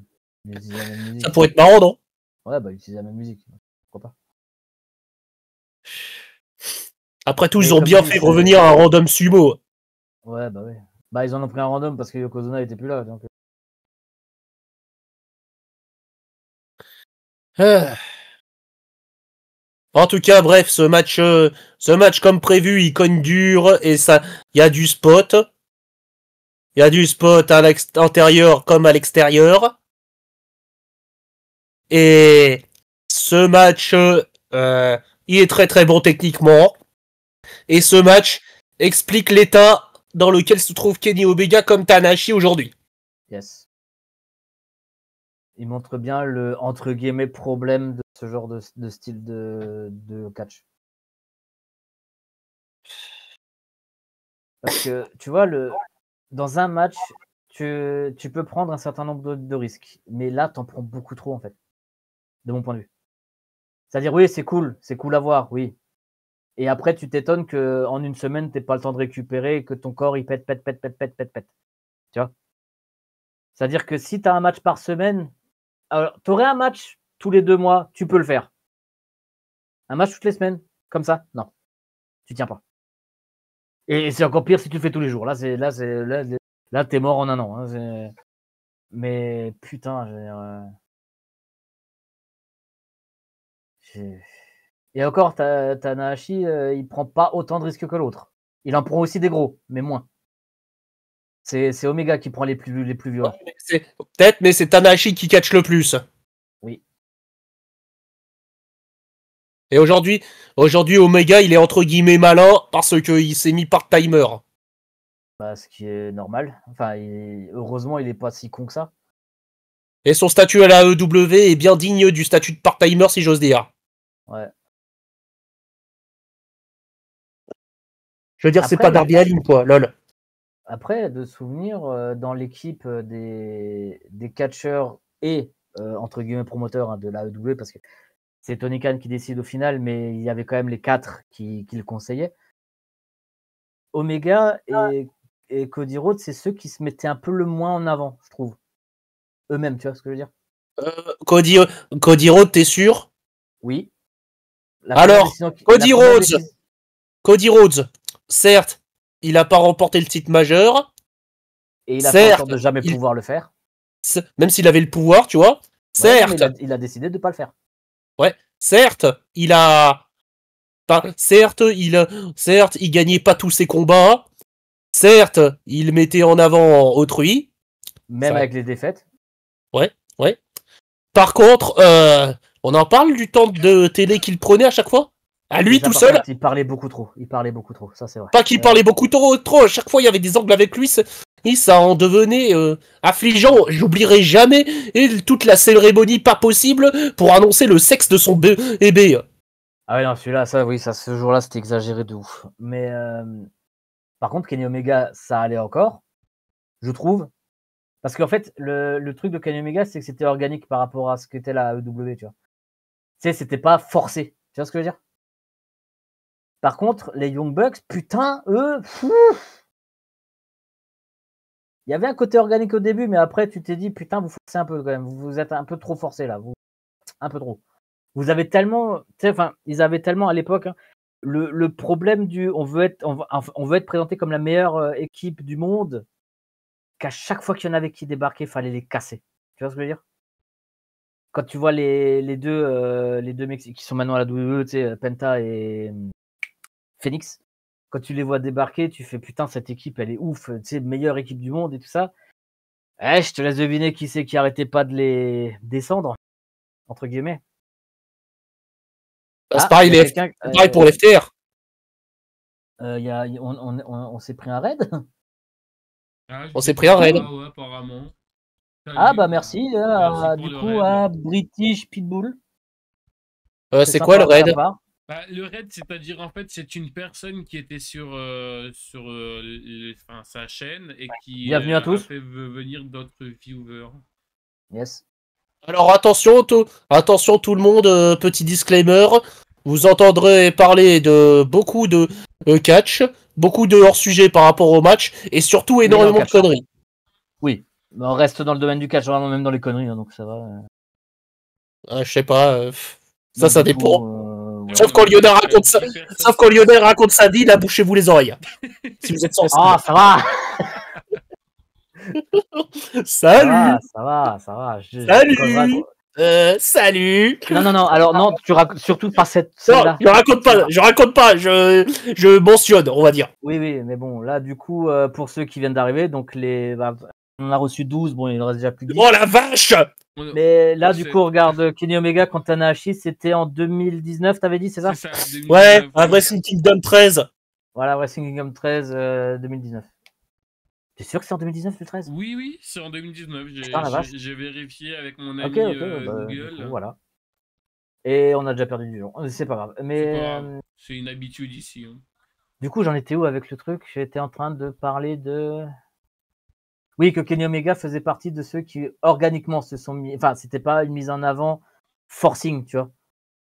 [SPEAKER 1] Ça pourrait être marrant, non?
[SPEAKER 3] Ouais, bah, utiliser la même musique. Pourquoi pas?
[SPEAKER 1] Après tout, ils ont bien fait revenir un random sumo.
[SPEAKER 3] Ouais, bah ouais. Bah, ils en ont pris un random parce que Yokozuna était plus là. Donc...
[SPEAKER 1] En tout cas, bref, ce match comme prévu, il cogne dur et ça, il y a du spot. Il y a du spot à l'intérieur comme à l'extérieur. Et ce match, il est très très bon techniquement. Et ce match explique l'état dans lequel se trouve Kenny Omega comme Tanahashi aujourd'hui.
[SPEAKER 3] Yes. Il montre bien le entre guillemets problème de ce genre de style de catch. Parce que tu vois, dans un match, tu peux prendre un certain nombre de risques. Mais là, tu en prends beaucoup trop, en fait. De mon point de vue. C'est-à-dire, oui, c'est cool à voir, oui. Et après, tu t'étonnes qu'en une semaine, tu n'aies pas le temps de récupérer et que ton corps, il pète. Tu vois? C'est-à-dire que si tu as un match par semaine, alors, tu aurais un match tous les 2 mois, tu peux le faire. Un match toutes les semaines, comme ça, non. Tu tiens pas. Et c'est encore pire si tu le fais tous les jours. Là, t'es mort en un an. Hein, mais putain, et encore, Tanahashi, il prend pas autant de risques que l'autre. Il en prend aussi des gros, mais moins. C'est Omega qui prend les plus violents.
[SPEAKER 1] Peut-être, mais c'est Tanahashi qui catch le plus.
[SPEAKER 3] Oui.
[SPEAKER 1] Et aujourd'hui, Omega, il est entre guillemets malin parce qu'il s'est mis part-timer.
[SPEAKER 3] Bah, ce qui est normal. Enfin, heureusement, il est pas si con que ça.
[SPEAKER 1] Et son statut à la AEW est bien digne du statut de part-timer, si j'ose dire.
[SPEAKER 3] Ouais.
[SPEAKER 1] Je veux dire, c'est
[SPEAKER 3] Après,
[SPEAKER 1] pas Darby Allin, quoi, lol.
[SPEAKER 3] Après, de souvenir, dans l'équipe des catcheurs et entre guillemets promoteurs hein, de la AEW, parce que c'est Tony Khan qui décide au final, mais il y avait quand même les 4 qui le conseillaient. Omega et Cody Rhodes, c'est ceux qui se mettaient un peu le moins en avant, je trouve. Eux-mêmes, tu vois ce que je veux dire?
[SPEAKER 1] Cody Rhodes, t'es sûr?
[SPEAKER 3] Oui.
[SPEAKER 1] Alors, Cody Rhodes, certes, il n'a pas remporté le titre majeur.
[SPEAKER 3] Et il a fait en sorte de jamais pouvoir le faire.
[SPEAKER 1] Même s'il avait le pouvoir, tu vois. Certes.
[SPEAKER 3] Ouais, il a décidé de ne pas le faire.
[SPEAKER 1] Ouais, certes, il a. Certes, il gagnait pas tous ses combats. Certes, il mettait en avant autrui.
[SPEAKER 3] Même avec les défaites.
[SPEAKER 1] Ouais. Par contre, on en parle du temps de télé qu'il prenait à chaque fois? À lui tout seul?
[SPEAKER 3] Il parlait beaucoup trop, ça c'est vrai.
[SPEAKER 1] Pas qu'il parlait beaucoup trop, à chaque fois il y avait des angles avec lui, et ça en devenait affligeant. J'oublierai jamais toute la cérémonie pas possible pour annoncer le sexe de son bébé.
[SPEAKER 3] Ah ouais, non, celui-là, ce jour-là, c'était exagéré de ouf. Mais par contre, Kenny Omega, ça allait encore, je trouve. Parce qu'en fait, le truc de Kenny Omega, c'est que c'était organique par rapport à ce qu'était la AEW, tu vois. Tu sais, c'était pas forcé. Tu vois ce que je veux dire? Par contre, les Young Bucks, putain, eux, il y avait un côté organique au début, mais après, tu t'es dit, putain, vous forcez un peu quand même. Vous êtes un peu trop forcé là. Un peu trop. Vous avez tellement, ils avaient tellement à l'époque hein, le problème du, on veut être présenté comme la meilleure équipe du monde, qu'à chaque fois qu'il y en avait qui débarquaient, il fallait les casser. Tu vois ce que je veux dire? Quand tu vois les deux mecs qui sont maintenant à la WWE, tu sais, Penta et Phoenix, quand tu les vois débarquer, tu fais putain, cette équipe, elle est ouf, tu sais, meilleure équipe du monde et tout ça. Je te laisse deviner qui c'est qui arrêtait pas de les descendre, entre guillemets.
[SPEAKER 1] C'est pareil, pareil pour les FTR.
[SPEAKER 3] On s'est pris un raid.
[SPEAKER 2] On
[SPEAKER 1] s'est pris un raid.
[SPEAKER 2] Ouais, apparemment.
[SPEAKER 3] Bah merci. Du coup, à British Pitbull.
[SPEAKER 1] C'est quoi le raid?
[SPEAKER 2] Le raid, c'est-à-dire en fait, c'est une personne qui était sur sa chaîne et qui
[SPEAKER 3] a
[SPEAKER 2] fait venir d'autres viewers.
[SPEAKER 3] Yes.
[SPEAKER 1] Alors attention tout le monde, petit disclaimer, vous entendrez parler de beaucoup de catch, beaucoup de hors-sujet par rapport au match, et surtout énormément de conneries.
[SPEAKER 3] Oui, mais on reste dans le domaine du catch, vraiment même dans les conneries, hein, donc ça va.
[SPEAKER 1] Je sais pas, ça dépend.
[SPEAKER 2] Sauf
[SPEAKER 1] quand Lionel raconte sa vie, là, bouchez-vous les oreilles. Si vous êtes sensible.
[SPEAKER 3] Ah, ça va.
[SPEAKER 1] Salut.
[SPEAKER 3] Ça va.
[SPEAKER 1] Salut. Salut.
[SPEAKER 3] Non. Alors non, tu racontes surtout pas cette.
[SPEAKER 1] Non, je raconte pas. Je mentionne, on va dire.
[SPEAKER 3] Oui, mais bon, là, du coup, pour ceux qui viennent d'arriver, donc on a reçu 12. Bon, il en reste déjà plus que 10.
[SPEAKER 1] Oh la vache.
[SPEAKER 3] Mais là, du coup, regarde Kenny Omega contre Tanahashi, c'était en 2019, t'avais dit, c'est ça?
[SPEAKER 2] C'est ça, 2019,
[SPEAKER 1] ouais, à Wrestling Kingdom 13.
[SPEAKER 3] Voilà, Wrestling Kingdom 13, 2019. T'es sûr que c'est en 2019 le 13?
[SPEAKER 2] Oui, c'est en 2019. J'ai vérifié avec mon ami Google.
[SPEAKER 3] Coup, voilà. Et on a déjà perdu du jour. C'est pas grave. Mais
[SPEAKER 2] c'est une habitude ici. Hein.
[SPEAKER 3] Du coup, j'en étais où avec le truc? J'étais en train de parler de... Oui, que Kenny Omega faisait partie de ceux qui organiquement se sont mis... Enfin, c'était pas une mise en avant forcing, tu vois,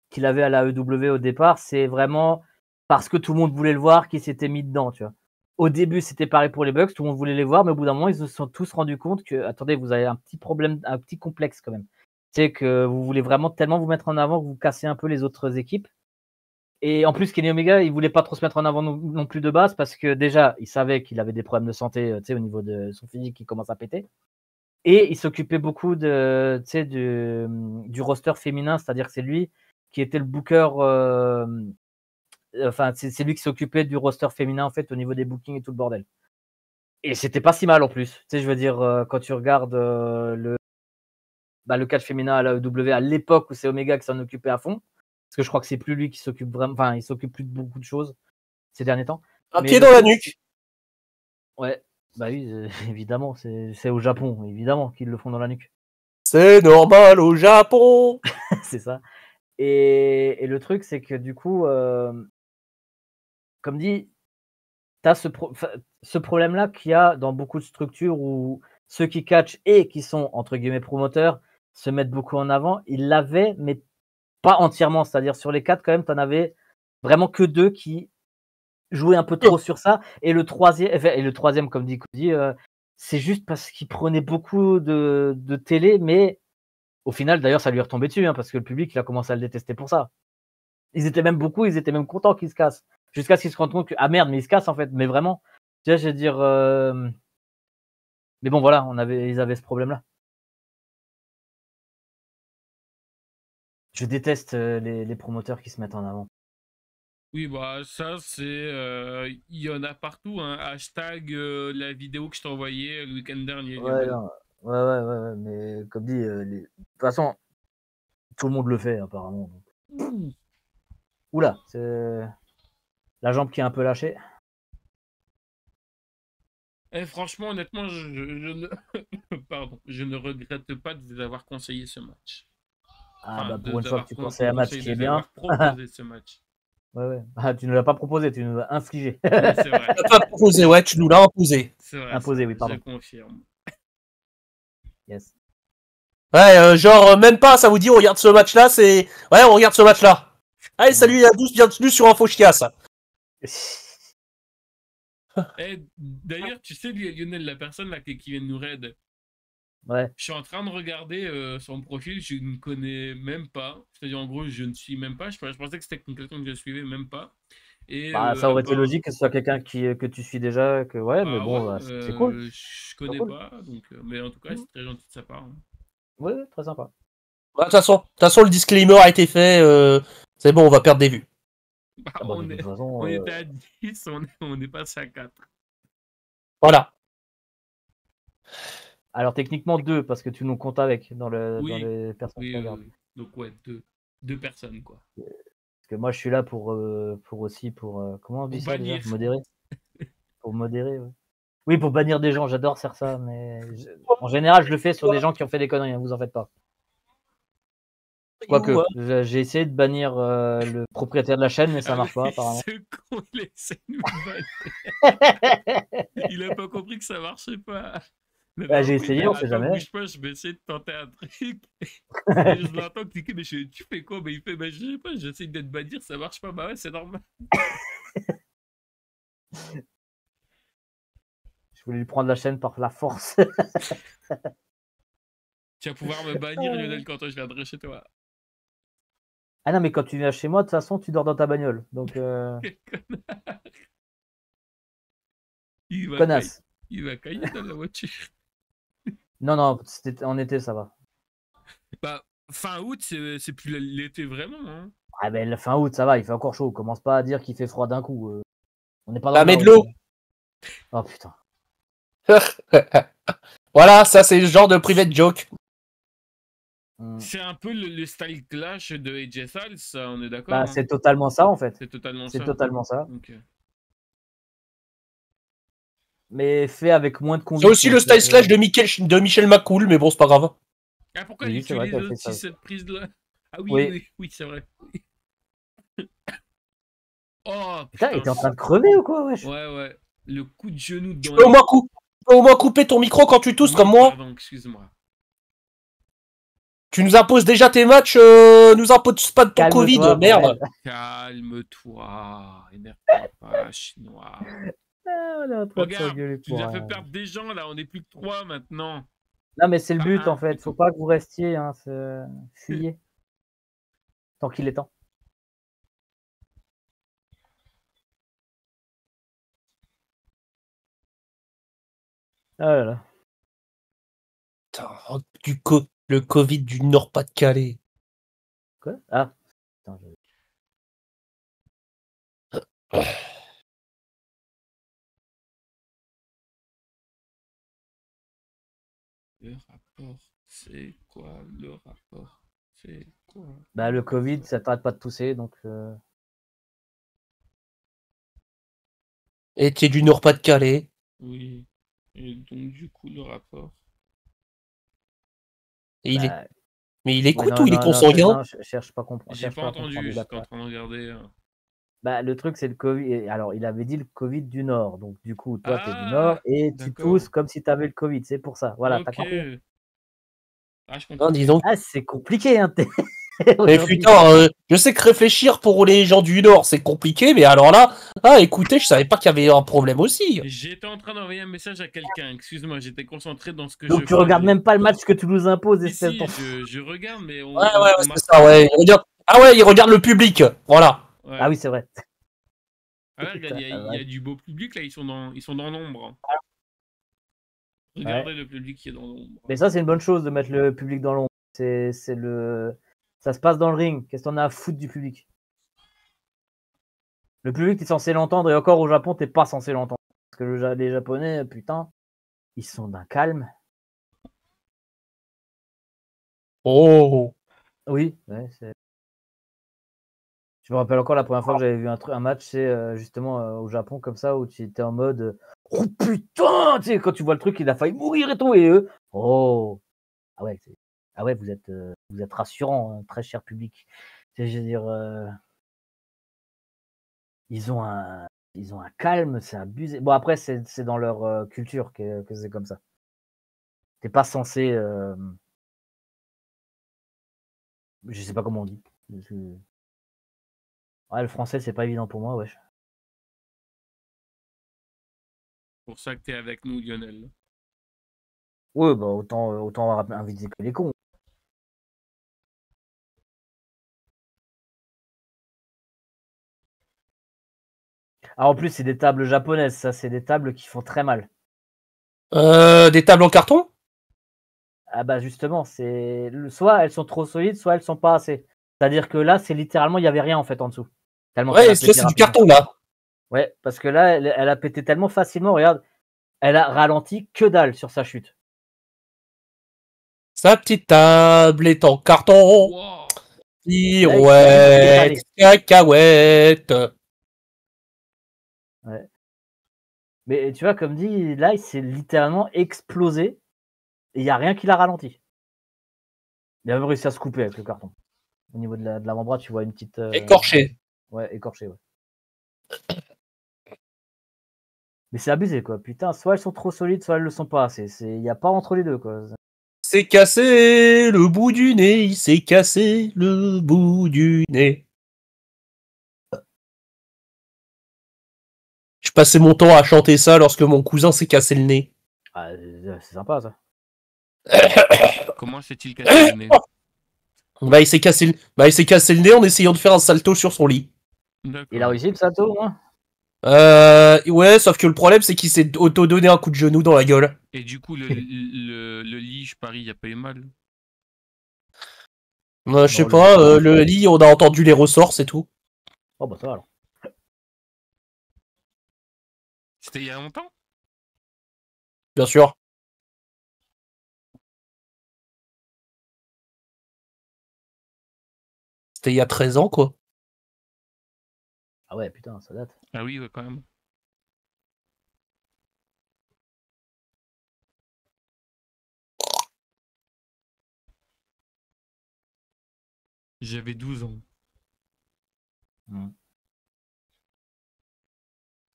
[SPEAKER 3] qu'il avait à la AEW au départ. C'est vraiment parce que tout le monde voulait le voir qu'il s'était mis dedans, tu vois. Au début, c'était pareil pour les Bucks, tout le monde voulait les voir, mais au bout d'un moment, ils se sont tous rendus compte que, attendez, vous avez un petit problème, un petit complexe quand même. C'est que vous voulez vraiment tellement vous mettre en avant que vous cassez un peu les autres équipes. Et en plus, Kenny Omega, il voulait pas trop se mettre en avant non plus de base parce que déjà, il savait qu'il avait des problèmes de santé, au niveau de son physique qui commence à péter. Et il s'occupait beaucoup du roster féminin, c'est-à-dire que c'est lui qui était le booker. C'est lui qui s'occupait du roster féminin en fait au niveau des bookings et tout le bordel. Et c'était pas si mal en plus. Je veux dire, quand tu regardes le catch féminin à la AEW à l'époque où c'est Omega qui s'en occupait à fond, parce que je crois que c'est plus lui qui s'occupe vraiment. Enfin, il s'occupe plus de beaucoup de choses ces derniers temps.
[SPEAKER 1] Un
[SPEAKER 3] Mais
[SPEAKER 1] pied
[SPEAKER 3] le
[SPEAKER 1] dans la
[SPEAKER 3] truc,
[SPEAKER 1] nuque.
[SPEAKER 3] ouais, bah oui, évidemment, c'est au Japon, évidemment qu'ils le font dans la nuque.
[SPEAKER 1] C'est normal au Japon.
[SPEAKER 3] C'est ça. Et le truc, c'est que du coup, comme dit, tu as ce problème-là qu'il y a dans beaucoup de structures où ceux qui catchent et qui sont entre guillemets promoteurs se mettent beaucoup en avant. Ils l'avaient, mais pas entièrement. C'est-à-dire sur les 4 quand même, tu en avais vraiment que 2 qui jouaient un peu trop sur ça. Et le troisième, comme dit Cody, c'est juste parce qu'il prenait beaucoup de télé, mais au final, d'ailleurs, ça lui est retombé dessus, hein, parce que le public, il a commencé à le détester pour ça. Ils étaient même contents qu'il se casse. Jusqu'à ce qu'ils se rendent compte que, ah merde, mais il se casse en fait, mais vraiment. Tu vois, je veux dire. Mais bon, voilà, ils avaient ce problème-là. Je déteste les promoteurs qui se mettent en avant.
[SPEAKER 2] Oui, bah ça, il y en a partout. Hein. Hashtag la vidéo que je t'ai envoyée le week-end dernier,
[SPEAKER 3] Ouais,
[SPEAKER 2] Lionel.
[SPEAKER 3] non. Ouais, mais comme dit, de toute façon, tout le monde le fait apparemment. Donc. Oula, c'est la jambe qui est un peu lâchée.
[SPEAKER 2] Et franchement, honnêtement, je ne... Pardon, je ne regrette pas de vous avoir conseillé ce match.
[SPEAKER 3] Ah
[SPEAKER 2] Enfin,
[SPEAKER 3] bah
[SPEAKER 2] de
[SPEAKER 3] pour une
[SPEAKER 2] vous
[SPEAKER 3] fois
[SPEAKER 2] avoir
[SPEAKER 3] que tu conseilles un match
[SPEAKER 2] conseillé
[SPEAKER 3] qui
[SPEAKER 2] de
[SPEAKER 3] est
[SPEAKER 2] vous
[SPEAKER 3] bien.
[SPEAKER 2] avoir proposé ce match.
[SPEAKER 3] Ouais. Ah, tu ne l'as pas proposé, tu nous l'as infligé.
[SPEAKER 2] Oui, c'est vrai.
[SPEAKER 1] Tu l'as pas proposé, ouais, tu nous l'as imposé.
[SPEAKER 2] C'est vrai,
[SPEAKER 3] Imposé, oui,
[SPEAKER 2] je
[SPEAKER 3] pardon.
[SPEAKER 2] confirme.
[SPEAKER 3] Yes.
[SPEAKER 1] Ouais, genre, même pas, ça vous dit, on regarde ce match-là, c'est. Ouais, on regarde ce match-là. Allez, salut à tous, bienvenue sur Info Chiasse.
[SPEAKER 2] D'ailleurs, tu sais, Lionel, la personne là qui vient de nous raid,
[SPEAKER 3] Ouais.
[SPEAKER 2] je suis en train de regarder son profil, je ne connais même pas. C'est-à-dire, en gros, je ne suis même pas. Je pensais que c'était quelqu'un que je suivais même pas. Et
[SPEAKER 3] Bah, ça aurait été
[SPEAKER 2] apparemment.
[SPEAKER 3] logique que ce soit quelqu'un que tu suis déjà, que ouais, mais
[SPEAKER 2] Bah ouais,
[SPEAKER 3] bon, bah, c'est cool.
[SPEAKER 2] je
[SPEAKER 3] C'est
[SPEAKER 2] connais
[SPEAKER 3] cool.
[SPEAKER 2] pas, donc, mais en tout cas, c'est très gentil de sa part. Hein.
[SPEAKER 3] Ouais, très sympa.
[SPEAKER 1] De toute façon, le disclaimer a été fait, c'est bon, on va perdre des vues.
[SPEAKER 2] Bah,
[SPEAKER 3] Ah bah, de toute façon,
[SPEAKER 2] on était à 10, on est passé à 4.
[SPEAKER 1] Voilà.
[SPEAKER 3] alors techniquement 2, parce que tu nous comptes avec dans
[SPEAKER 2] Oui,
[SPEAKER 3] les personnes qui regardent.
[SPEAKER 2] oui. Donc ouais, deux personnes, quoi.
[SPEAKER 3] Parce que moi, je suis là pour aussi, comment on dit
[SPEAKER 2] Pour
[SPEAKER 3] ça déjà?
[SPEAKER 2] bannir.
[SPEAKER 3] Modérer? Pour modérer, ouais. Oui, pour bannir des gens, j'adore faire ça, mais en général, je le fais sur des gens qui ont fait des conneries, hein, vous en faites pas. Quoique, j'ai essayé de bannir le propriétaire de la chaîne, mais ça
[SPEAKER 2] Ah
[SPEAKER 3] marche pas,
[SPEAKER 2] oui,
[SPEAKER 3] apparemment.
[SPEAKER 2] ce con, il essaie de nous bannir. Il a pas compris que ça marchait pas.
[SPEAKER 3] Bah, j'ai essayé, on sait
[SPEAKER 2] Attends,
[SPEAKER 3] jamais.
[SPEAKER 2] bouge pas, je vais essayer de tenter un truc. Et je l'entends cliquer, mais tu fais quoi? Mais il fait, je sais pas, j'essaie d'être bannir, ça marche pas. Bah ouais, c'est normal.
[SPEAKER 3] Je voulais lui prendre la chaîne par la force.
[SPEAKER 2] Tu vas pouvoir me bannir, Lionel, quand je viendrai chez toi.
[SPEAKER 3] Ah non, mais quand tu viens chez moi, de toute façon, tu dors dans ta bagnole. Donc,
[SPEAKER 2] Quel connard. Il va
[SPEAKER 3] connasse.
[SPEAKER 2] Il va cailler dans la voiture.
[SPEAKER 3] Non, en été, ça va.
[SPEAKER 2] Bah, fin août, c'est plus l'été vraiment. Hein.
[SPEAKER 3] Ah ben, la fin août, ça va, il fait encore chaud. Commence pas à dire qu'il fait froid d'un coup. On n'est pas dans
[SPEAKER 1] Bah,
[SPEAKER 3] le
[SPEAKER 1] mets
[SPEAKER 3] nord
[SPEAKER 1] de l'eau.
[SPEAKER 3] ici. Oh putain.
[SPEAKER 1] Voilà, ça c'est le genre de private joke.
[SPEAKER 2] C'est un peu le style clash de AJ Styles, ça, on est d'accord.
[SPEAKER 3] Bah,
[SPEAKER 2] hein.
[SPEAKER 3] c'est totalement ça en fait.
[SPEAKER 2] C'est totalement
[SPEAKER 3] C'est
[SPEAKER 2] ça.
[SPEAKER 3] totalement ça.
[SPEAKER 2] Ok.
[SPEAKER 3] Mais fait avec moins de
[SPEAKER 1] C'est
[SPEAKER 3] conviction.
[SPEAKER 1] aussi le style slash de Michel McCool, mais bon, c'est pas grave.
[SPEAKER 2] Ah, pourquoi
[SPEAKER 3] Oui,
[SPEAKER 2] il
[SPEAKER 3] c'est vrai
[SPEAKER 2] utilise
[SPEAKER 3] qu'elle fait ça
[SPEAKER 2] aussi
[SPEAKER 3] aussi.
[SPEAKER 2] cette prise-là? Ah
[SPEAKER 3] Oui.
[SPEAKER 2] Oui, c'est vrai. Oh,
[SPEAKER 3] Putain, il
[SPEAKER 2] putain.
[SPEAKER 3] était en train de crever ou quoi, wesh?
[SPEAKER 2] Ouais. Le coup de genou
[SPEAKER 1] Tu
[SPEAKER 2] dans
[SPEAKER 1] peux au moins couper ton micro quand tu tousses
[SPEAKER 2] Oui,
[SPEAKER 1] comme moi.
[SPEAKER 2] Pardon, excuse-moi.
[SPEAKER 1] Tu nous imposes déjà tes matchs, nous imposes pas de ton Covid,
[SPEAKER 3] Calme-toi,
[SPEAKER 1] merde.
[SPEAKER 3] bordel.
[SPEAKER 2] Calme-toi. Énerve pas, chinois.
[SPEAKER 3] Ah, on est en train de
[SPEAKER 2] Regarde,
[SPEAKER 3] s'engueuler
[SPEAKER 2] tu nous
[SPEAKER 3] pour
[SPEAKER 2] as fait
[SPEAKER 3] rien.
[SPEAKER 2] perdre des gens là, on est plus que 3 maintenant.
[SPEAKER 3] Non, mais c'est le
[SPEAKER 2] Pas
[SPEAKER 3] but en
[SPEAKER 2] un,
[SPEAKER 3] fait.
[SPEAKER 2] et
[SPEAKER 3] Faut
[SPEAKER 2] tout.
[SPEAKER 3] pas que vous restiez, hein. Fuyez. Tant qu'il est temps. Ah là là.
[SPEAKER 1] Putain, le Covid du Nord-Pas-de-Calais.
[SPEAKER 3] Quoi? Ah. Putain,
[SPEAKER 2] Le rapport, c'est quoi le rapport? C'est quoi?
[SPEAKER 3] Bah, le Covid, ça t'arrête pas de tousser, donc.
[SPEAKER 1] Et t'es du Nord-Pas-de-Calais.
[SPEAKER 2] Oui. Et donc, du coup, le rapport.
[SPEAKER 1] Et il est...
[SPEAKER 3] Bah,
[SPEAKER 1] Mais il
[SPEAKER 3] ouais,
[SPEAKER 1] écoute
[SPEAKER 3] non,
[SPEAKER 1] ou il est
[SPEAKER 3] non,
[SPEAKER 1] consanguin?
[SPEAKER 3] non, cherche pas à comprendre.
[SPEAKER 2] J'ai
[SPEAKER 3] Cherche
[SPEAKER 2] pas
[SPEAKER 3] pas à comprendre.
[SPEAKER 2] entendu,
[SPEAKER 3] il a
[SPEAKER 2] j'étais en
[SPEAKER 3] pas-
[SPEAKER 2] train de regarder.
[SPEAKER 3] Bah, le truc, c'est le Covid. Alors, il avait dit le Covid du Nord. Donc, du coup, toi, t'es du Nord
[SPEAKER 2] Ah,
[SPEAKER 3] et tu
[SPEAKER 2] d'accord.
[SPEAKER 3] tousses comme si t'avais le Covid. C'est pour ça. Voilà, t'as
[SPEAKER 2] Ok.
[SPEAKER 3] compris.
[SPEAKER 2] Ah, je
[SPEAKER 1] Non,
[SPEAKER 2] comprends.
[SPEAKER 1] dis donc.
[SPEAKER 3] Ah, c'est compliqué, hein,
[SPEAKER 1] Mais
[SPEAKER 3] aujourd'hui.
[SPEAKER 1] putain, je sais que réfléchir pour les gens du Nord, c'est compliqué, mais alors là, écoutez, je savais pas qu'il y avait un problème aussi.
[SPEAKER 2] J'étais en train d'envoyer un message à quelqu'un. Excuse-moi, j'étais concentré dans ce que
[SPEAKER 3] Donc,
[SPEAKER 2] je
[SPEAKER 3] tu regardes
[SPEAKER 2] faisais.
[SPEAKER 3] même pas le match que tu nous imposes,
[SPEAKER 2] Si,
[SPEAKER 3] espèce
[SPEAKER 2] si,
[SPEAKER 3] d'enfant.
[SPEAKER 2] je regarde, mais
[SPEAKER 1] Ouais,
[SPEAKER 2] on m'a
[SPEAKER 1] c'est ça, ouais. Il regarde... Ah ouais, il regarde le public. Voilà.
[SPEAKER 2] Ouais.
[SPEAKER 3] Ah oui, c'est vrai.
[SPEAKER 2] Ah ouais, regarde,
[SPEAKER 3] Putain,
[SPEAKER 2] il y a du beau public là, ils sont dans l'ombre. Regardez
[SPEAKER 3] ouais.
[SPEAKER 2] le public qui est dans l'ombre.
[SPEAKER 3] Mais ça, c'est une bonne chose de mettre le public dans l'ombre. Ça se passe dans le ring. Qu'est-ce qu'on a à foutre du public? Le public, t'es censé l'entendre, et encore au Japon, t'es pas censé l'entendre. Parce que les Japonais, putain, ils sont d'un calme.
[SPEAKER 1] Oh.
[SPEAKER 3] Oui, ouais, je me rappelle encore la première fois que j'avais vu un match, c'est justement au Japon comme ça, où tu étais en mode oh putain, tu sais, quand tu vois le truc, il a failli mourir et tout, et eux, oh, ah ouais, ah ouais, vous êtes rassurant, hein, très cher public. Je veux dire, ils ont un calme, c'est abusé. Bon, après, c'est dans leur culture que c'est comme ça. T'es pas censé, je sais pas comment on dit. Ouais, le français, c'est pas évident pour moi, wesh.
[SPEAKER 2] Pour ça que t'es avec nous, Lionel.
[SPEAKER 3] Ouais, bah autant inviter que les cons. Ah, en plus, c'est des tables japonaises, ça, c'est des tables qui font très mal.
[SPEAKER 1] Des tables en carton?
[SPEAKER 3] Ah bah justement, soit elles sont trop solides, soit elles sont pas assez. C'est-à-dire que là, c'est littéralement, il y avait rien en fait en dessous. Tellement qu'elle
[SPEAKER 1] Ouais,
[SPEAKER 3] a
[SPEAKER 1] là,
[SPEAKER 3] pété
[SPEAKER 1] c'est du
[SPEAKER 3] rapidement.
[SPEAKER 1] carton, là.
[SPEAKER 3] Ouais, parce que là, elle a pété tellement facilement, regarde, elle a ralenti que dalle sur sa chute.
[SPEAKER 1] Sa petite table est en carton.
[SPEAKER 2] Wow.
[SPEAKER 1] Pirouette, cacahuète.
[SPEAKER 3] Ouais. Mais tu vois, comme dit, là, il s'est littéralement explosé et il n'y a rien qui l'a ralenti. Il a même réussi à se couper avec le carton. Au niveau de l'avant-bras, tu vois une petite.
[SPEAKER 1] Écorché.
[SPEAKER 3] Ouais, écorché, ouais. Mais c'est abusé, quoi. Putain, soit elles sont trop solides, soit elles le sont pas assez. Il n'y a pas entre les deux, quoi.
[SPEAKER 1] C'est cassé le bout du nez, il s'est cassé le bout du nez. Je passais mon temps à chanter ça lorsque mon cousin s'est cassé le nez.
[SPEAKER 3] Ah, c'est sympa, ça.
[SPEAKER 2] Comment s'est-il cassé le nez?
[SPEAKER 1] Il s'est cassé le nez en essayant de faire un salto sur son lit.
[SPEAKER 3] Il a réussi le salto, hein?
[SPEAKER 1] Ouais, sauf que le problème, c'est qu'il s'est auto-donné un coup de genou dans la gueule.
[SPEAKER 2] Et du coup, le lit, je parie, il a pas eu mal.
[SPEAKER 1] Je sais
[SPEAKER 3] Non,
[SPEAKER 1] pas, le lit, on a entendu les ressorts, c'est tout.
[SPEAKER 3] Oh, bah ça va alors.
[SPEAKER 2] C'était il y a longtemps?
[SPEAKER 1] Bien sûr. C'était il y a 13 ans, quoi.
[SPEAKER 3] Ah ouais, putain, ça date.
[SPEAKER 2] Ah oui, ouais, quand même. J'avais 12 ans.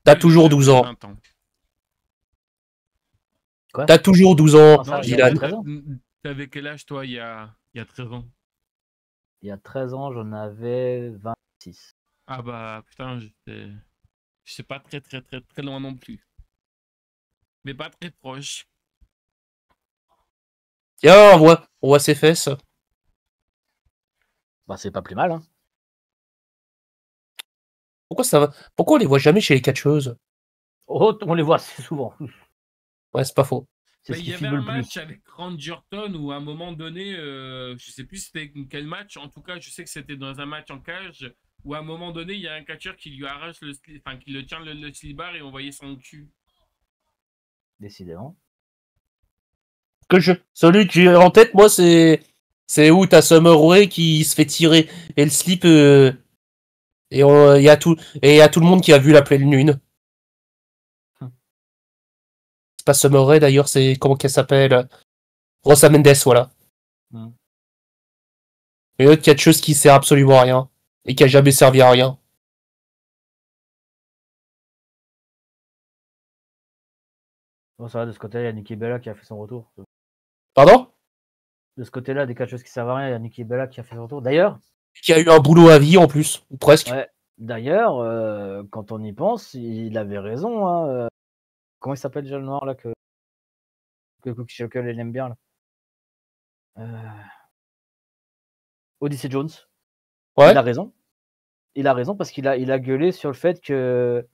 [SPEAKER 1] T'as toujours 12 ans.
[SPEAKER 2] 20 ans.
[SPEAKER 3] Quoi?
[SPEAKER 1] T'as toujours 12 ans,
[SPEAKER 3] Non,
[SPEAKER 1] Dylan.
[SPEAKER 3] 13 ans.
[SPEAKER 2] T'avais quel âge, toi, il y a 13 ans?
[SPEAKER 3] Il y a 13 ans, j'en avais 26.
[SPEAKER 2] Ah bah, putain, je sais pas très loin non plus. Mais pas très proche.
[SPEAKER 1] Tiens, on voit ses fesses.
[SPEAKER 3] Bah, c'est pas plus mal, hein.
[SPEAKER 1] Pourquoi on les voit jamais chez les catcheuses?
[SPEAKER 3] Oh, on les voit assez souvent.
[SPEAKER 1] Ouais, c'est pas faux.
[SPEAKER 3] C'est
[SPEAKER 2] Bah,
[SPEAKER 3] ce
[SPEAKER 2] il
[SPEAKER 3] qui
[SPEAKER 2] y avait
[SPEAKER 3] filme
[SPEAKER 2] un
[SPEAKER 3] le
[SPEAKER 2] match
[SPEAKER 3] plus.
[SPEAKER 2] avec Randy Orton où à un moment donné, je sais plus c'était quel match, en tout cas je sais que c'était dans un match en cage où à un moment donné il y a un catcheur qui lui arrache qui le tient le slibard et on voyait son cul.
[SPEAKER 3] Décidément.
[SPEAKER 1] Celui que j'ai en tête, moi, c'est C'est où t'as Summer Rae qui se fait tirer et le slip et il y a tout le monde qui a vu la pleine lune. C'est pas Summer Rae d'ailleurs, c'est comment qu'elle s'appelle? Rosa Mendes, voilà.
[SPEAKER 3] Hmm.
[SPEAKER 1] Une autre catcheuse qui sert absolument à rien et qui a jamais servi à rien.
[SPEAKER 3] Bon, ça va, de ce côté-là, il y a Nikki Bella qui a fait son retour.
[SPEAKER 1] Pardon?
[SPEAKER 3] De ce côté-là, des catcheuses qui servent à rien, il y a Nikki Bella qui a fait son retour. D'ailleurs,
[SPEAKER 1] Qui a eu un boulot à vie en plus, ou presque.
[SPEAKER 3] ouais, d'ailleurs, quand on y pense, il avait raison. Hein. Comment il s'appelle déjà le noir là que Cookie Shuckle elle aime bien là Odyssey Jones.
[SPEAKER 1] Ouais.
[SPEAKER 3] Il a raison. Il a raison parce qu'il a gueulé sur le fait que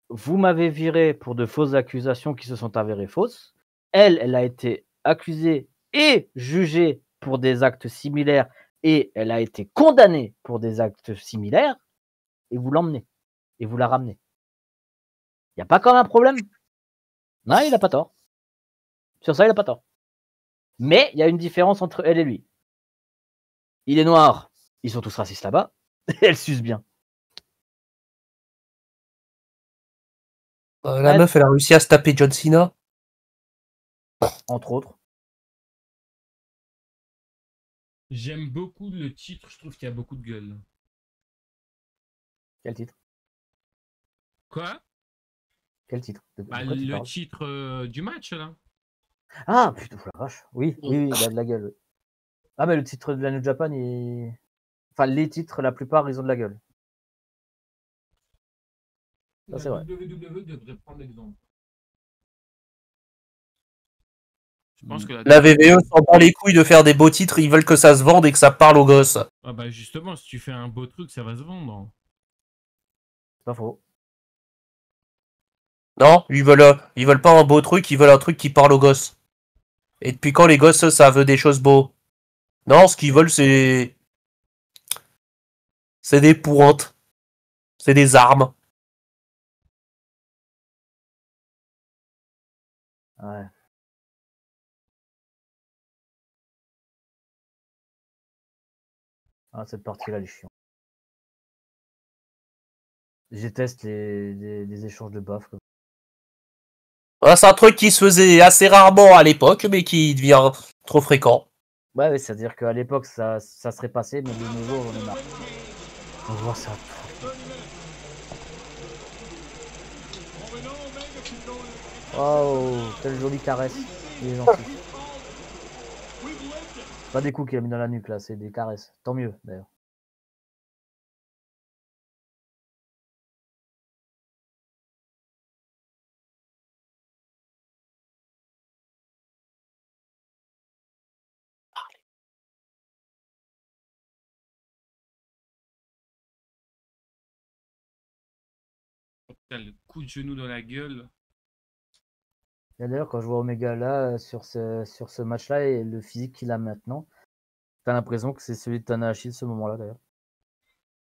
[SPEAKER 3] vous m'avez viré pour de fausses accusations qui se sont avérées fausses. Elle a été accusée et jugée pour des actes similaires et elle a été condamnée pour des actes similaires et vous l'emmenez et vous la ramenez. Il n'y a pas quand même un problème? Non, il n'a pas tort. Sur ça, il n'a pas tort. Mais il y a une différence entre elle et lui. Il est noir, ils sont tous racistes là-bas, et elle suce bien.
[SPEAKER 1] La meuf, elle a réussi à se taper John Cena.
[SPEAKER 3] Entre autres.
[SPEAKER 2] J'aime beaucoup le titre, je trouve qu'il y a beaucoup de gueule.
[SPEAKER 3] Quel titre?
[SPEAKER 2] Quoi?
[SPEAKER 3] Quel titre?
[SPEAKER 2] Bah, le titre du match, là.
[SPEAKER 3] Ah, putain, la vache. Oui, il a de la gueule. Ah, mais le titre de la New Japan, enfin, les titres, la plupart, ils ont de la gueule. Ça, c'est vrai.
[SPEAKER 2] WWE devrait prendre l'exemple. Je pense que
[SPEAKER 1] La VVE s'en bat les couilles de faire des beaux titres, ils veulent que ça se vende et que ça parle aux gosses.
[SPEAKER 2] Ah bah justement, si tu fais un beau truc, ça va se vendre.
[SPEAKER 3] C'est pas faux.
[SPEAKER 1] Non, ils veulent pas un beau truc, ils veulent un truc qui parle aux gosses. Et depuis quand les gosses, ça veut des choses beaux? Non, ce qu'ils veulent, c'est des pointes. C'est des armes.
[SPEAKER 3] Ouais. Ah, cette partie-là, elle est chiante. Je déteste les échanges de baffes.
[SPEAKER 1] Voilà, c'est un truc qui se faisait assez rarement à l'époque, mais qui devient trop fréquent.
[SPEAKER 3] Ouais, c'est-à-dire qu'à l'époque, ça serait passé, mais de nouveau, on est marre. On voit ça. Oh, quelle jolie caresse. Il est gentil. Pas des coups qu'il a mis dans la nuque là, c'est des caresses. Tant mieux d'ailleurs.
[SPEAKER 2] Putain, le coup de genou dans la gueule.
[SPEAKER 3] Et d'ailleurs, quand je vois Omega là, sur ce match-là et le physique qu'il a maintenant, t'as l'impression que c'est celui de Tanahashi de ce moment-là d'ailleurs.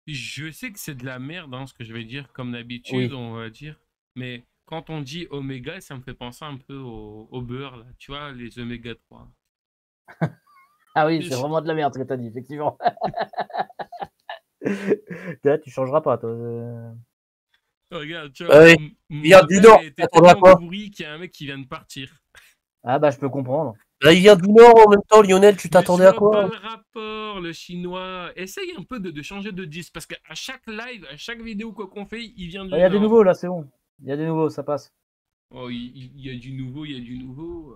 [SPEAKER 2] Je sais que c'est de la merde, hein, ce que je vais dire, comme d'habitude,
[SPEAKER 3] Oui.
[SPEAKER 2] on va dire. Mais quand on dit Oméga, ça me fait penser un peu au beurre, là. Tu vois, les Oméga 3.
[SPEAKER 3] Ah oui, c'est vraiment de la merde ce que t'as dit, effectivement. Là, tu changeras pas, toi.
[SPEAKER 2] Regarde, tu vois,
[SPEAKER 1] Oui. Il vient du Nord,
[SPEAKER 2] était
[SPEAKER 1] t'attendras
[SPEAKER 2] tellement
[SPEAKER 1] quoi?
[SPEAKER 2] pourri qu'il y a un mec qui vient de partir.
[SPEAKER 3] Ah bah je peux comprendre.
[SPEAKER 1] Là, il vient du Nord en même temps, Lionel, tu
[SPEAKER 2] Mais
[SPEAKER 1] t'attendais
[SPEAKER 2] je
[SPEAKER 1] à
[SPEAKER 2] vois pas
[SPEAKER 1] quoi?
[SPEAKER 2] le rapport, le chinois. Essaye un peu de changer de disque, parce qu'à chaque live, à chaque vidéo qu'on fait, il vient du
[SPEAKER 3] Il y a des
[SPEAKER 2] Nord.
[SPEAKER 3] nouveaux là, c'est bon. Il y a des nouveaux, ça passe.
[SPEAKER 2] Oh, il y a du nouveau, il y a du nouveau.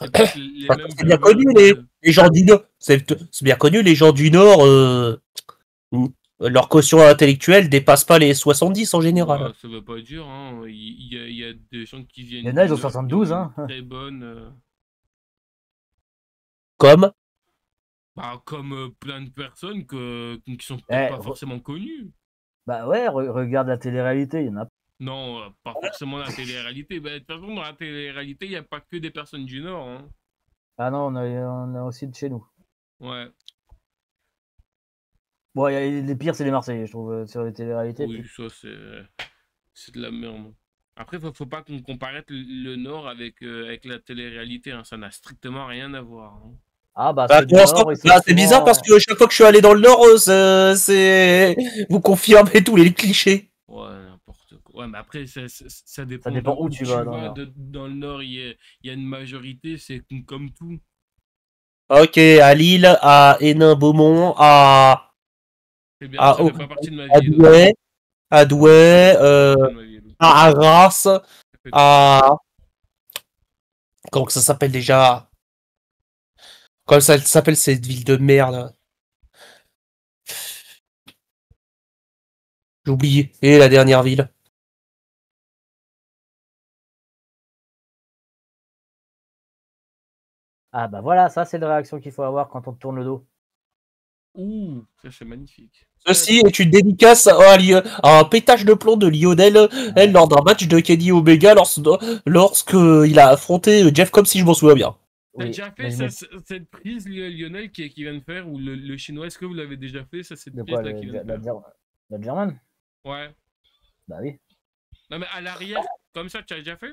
[SPEAKER 2] C'est peut-être les mêmes
[SPEAKER 1] C'est bien
[SPEAKER 2] viewers
[SPEAKER 1] connu,
[SPEAKER 2] que...
[SPEAKER 1] les gens du Nord. C'est bien connu, les gens du Nord, leur quotient intellectuel dépasse pas les 70 en général.
[SPEAKER 2] Bah, ça veut pas dire, hein. Il y a des gens qui viennent
[SPEAKER 3] Il y en a,
[SPEAKER 2] du
[SPEAKER 3] ils ont
[SPEAKER 2] Nord qui
[SPEAKER 3] 72,
[SPEAKER 2] ont
[SPEAKER 3] hein.
[SPEAKER 2] une très bonne...
[SPEAKER 1] Comme
[SPEAKER 2] Bah, comme plein de personnes qui sont peut-être pas forcément connues.
[SPEAKER 3] Bah ouais, regarde la télé-réalité, il y en a.
[SPEAKER 2] Non, pas forcément la télé-réalité. Bah, de toute façon, dans la télé-réalité, il n'y a pas que des personnes du Nord. Hein.
[SPEAKER 3] Ah non, on a aussi de chez nous.
[SPEAKER 2] Ouais.
[SPEAKER 3] Bon, les pires, c'est les Marseillais, je trouve, sur les télé-réalités.
[SPEAKER 2] Oui, ça, c'est de la merde. Après, faut pas qu'on compare le Nord avec la télé-réalité, hein. Ça n'a strictement rien à voir, hein.
[SPEAKER 3] Ah bah
[SPEAKER 1] Bah,
[SPEAKER 3] ceux
[SPEAKER 1] pour
[SPEAKER 3] du
[SPEAKER 1] l'instant,
[SPEAKER 3] Nord, ils sont
[SPEAKER 1] bah, c'est bizarre parce
[SPEAKER 3] souvent.
[SPEAKER 1] que chaque fois que je suis allé dans le Nord, c'est vous confirmez tous les clichés.
[SPEAKER 2] Ouais, n'importe quoi. Ouais, mais après, ça
[SPEAKER 3] Ça
[SPEAKER 2] dépend de
[SPEAKER 3] dépend où
[SPEAKER 2] où
[SPEAKER 3] tu
[SPEAKER 2] tu
[SPEAKER 3] vas dans le
[SPEAKER 2] vas.
[SPEAKER 3] Nord.
[SPEAKER 2] Dans le Nord, il y a une majorité, c'est comme tout.
[SPEAKER 1] Ok, à Lille, à Hénin-Beaumont,
[SPEAKER 2] C'est bien,
[SPEAKER 1] à,
[SPEAKER 2] ça fait
[SPEAKER 1] Au-
[SPEAKER 2] pas partie de ma
[SPEAKER 1] à
[SPEAKER 2] ville.
[SPEAKER 1] Douai, à Douai,
[SPEAKER 2] Ça fait pas partie de ma ville.
[SPEAKER 1] à Arras,
[SPEAKER 2] Effectivement.
[SPEAKER 1] à comment que ça s'appelle déjà? Comment ça s'appelle cette ville de merde? J'ai oublié. Et la dernière ville.
[SPEAKER 3] Ah bah voilà, ça c'est la réaction qu'il faut avoir quand on te tourne le dos.
[SPEAKER 2] Ouh, ça c'est magnifique.
[SPEAKER 1] Ceci est une dédicace à un pétage de plomb de Lionel
[SPEAKER 3] Ouais.
[SPEAKER 1] lors d'un match de Kenny Omega lorsque il a affronté Jeff Cobb, si je m'en souviens bien.
[SPEAKER 2] T'as
[SPEAKER 3] Oui,
[SPEAKER 2] déjà fait
[SPEAKER 3] mais
[SPEAKER 2] cette prise, Lionel, qui vient de faire, ou le chinois, est-ce que vous l'avez déjà fait, ça, cette
[SPEAKER 3] de quoi
[SPEAKER 2] prise-là qui vient de faire?
[SPEAKER 3] la German?
[SPEAKER 2] Ouais.
[SPEAKER 3] Bah oui.
[SPEAKER 2] Non, mais à l'arrière, comme ça, tu as déjà fait?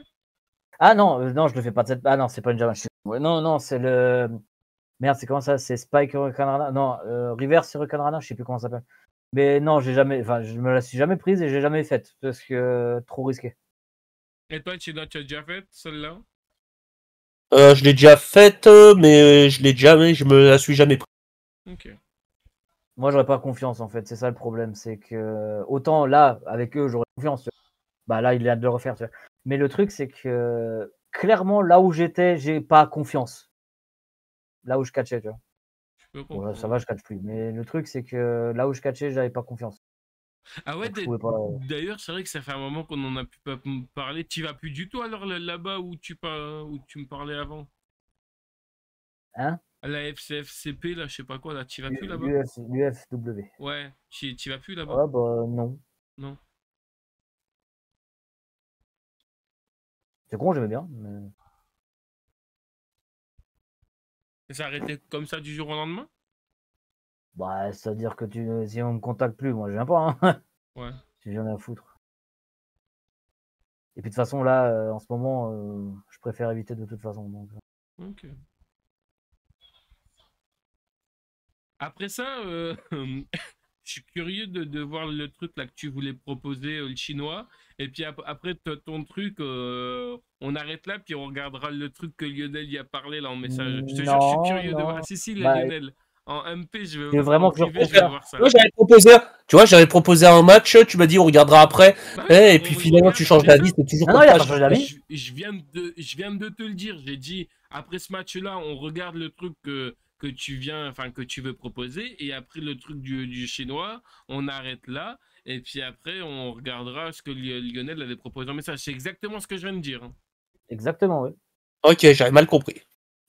[SPEAKER 3] Ah non, non, je le fais pas de cette. Ah non, c'est pas une German. Ouais, non, non, c'est le. Merde, c'est comment ça? C'est Spike Hurricane Rana? Non, Reverse Hurricane Rana, je sais plus comment ça s'appelle. Mais non, j'ai jamais. Enfin, je me la suis jamais prise et j'ai jamais faite parce que trop risqué.
[SPEAKER 2] Et toi, tu as déjà fait celle-là?
[SPEAKER 1] Je l'ai déjà faite, mais je me la suis jamais pris.
[SPEAKER 2] Ok.
[SPEAKER 3] Moi, j'aurais pas confiance en fait. C'est ça le problème, c'est que autant là avec eux, j'aurais confiance. Tu vois. Bah là, il a de le refaire. Tu vois. Mais le truc, c'est que clairement, là où j'étais, j'ai pas confiance. Là où je catchais, tu vois.
[SPEAKER 2] Je peux
[SPEAKER 3] Bon, là, ça
[SPEAKER 2] comprendre.
[SPEAKER 3] va, je catch plus. Mais le truc, c'est que là où je catchais, j'avais pas confiance.
[SPEAKER 2] Ah ouais,
[SPEAKER 3] Donc je pouvais pas.
[SPEAKER 2] d'ailleurs, c'est vrai que ça fait un moment qu'on en a pu pas parler. Tu vas plus du tout alors là-bas où tu me parlais avant?
[SPEAKER 3] Hein?
[SPEAKER 2] À la FCFCP, là, je sais pas quoi, là, tu vas plus là-bas?
[SPEAKER 3] L'UFW.
[SPEAKER 2] Ouais, tu vas plus là-bas?
[SPEAKER 3] Ah bah non.
[SPEAKER 2] Non.
[SPEAKER 3] C'est con, j'aimais bien. Mais...
[SPEAKER 2] Et ça a arrêté comme ça du jour au lendemain?
[SPEAKER 3] Bah, c'est-à-dire que si on me contacte plus, moi je viens pas. Hein.
[SPEAKER 2] Ouais.
[SPEAKER 3] Si j'en ai à foutre. Et puis de toute façon, là, en ce moment, je préfère éviter de toute façon. Donc.
[SPEAKER 2] Ok. Après ça, je suis curieux de voir le truc là que tu voulais proposer, le chinois. Et puis après, ton truc, on arrête là, puis on regardera le truc que Lionel y a parlé là en message. Je te jure, je suis
[SPEAKER 3] Non,
[SPEAKER 2] curieux de voir.
[SPEAKER 3] non.
[SPEAKER 2] Ah, si,
[SPEAKER 3] Bah,
[SPEAKER 2] Lionel. En MP, je
[SPEAKER 3] tu
[SPEAKER 2] veux
[SPEAKER 3] veux
[SPEAKER 2] voir. En
[SPEAKER 3] vraiment que je
[SPEAKER 2] privé, je
[SPEAKER 3] repropose
[SPEAKER 2] veux voir ça.
[SPEAKER 1] Moi, j'avais proposé un match, tu m'as dit on regardera après,
[SPEAKER 2] Bah oui,
[SPEAKER 1] et puis
[SPEAKER 2] on
[SPEAKER 1] finalement
[SPEAKER 2] regarde
[SPEAKER 1] tu changes
[SPEAKER 2] après ça.
[SPEAKER 1] d'avis, c'est toujours
[SPEAKER 3] Non, non,
[SPEAKER 1] comme
[SPEAKER 3] il a
[SPEAKER 1] ça.
[SPEAKER 3] pas changé d'avis.
[SPEAKER 2] Je viens de te le dire. J'ai dit, après ce match-là, on regarde le truc que tu viens, enfin, que tu veux proposer. Et après le truc du chinois, on arrête là. Et puis après, on regardera ce que Lionel avait proposé en message. C'est exactement ce que je viens de dire, hein.
[SPEAKER 3] Exactement, oui.
[SPEAKER 1] Ok, j'avais mal compris.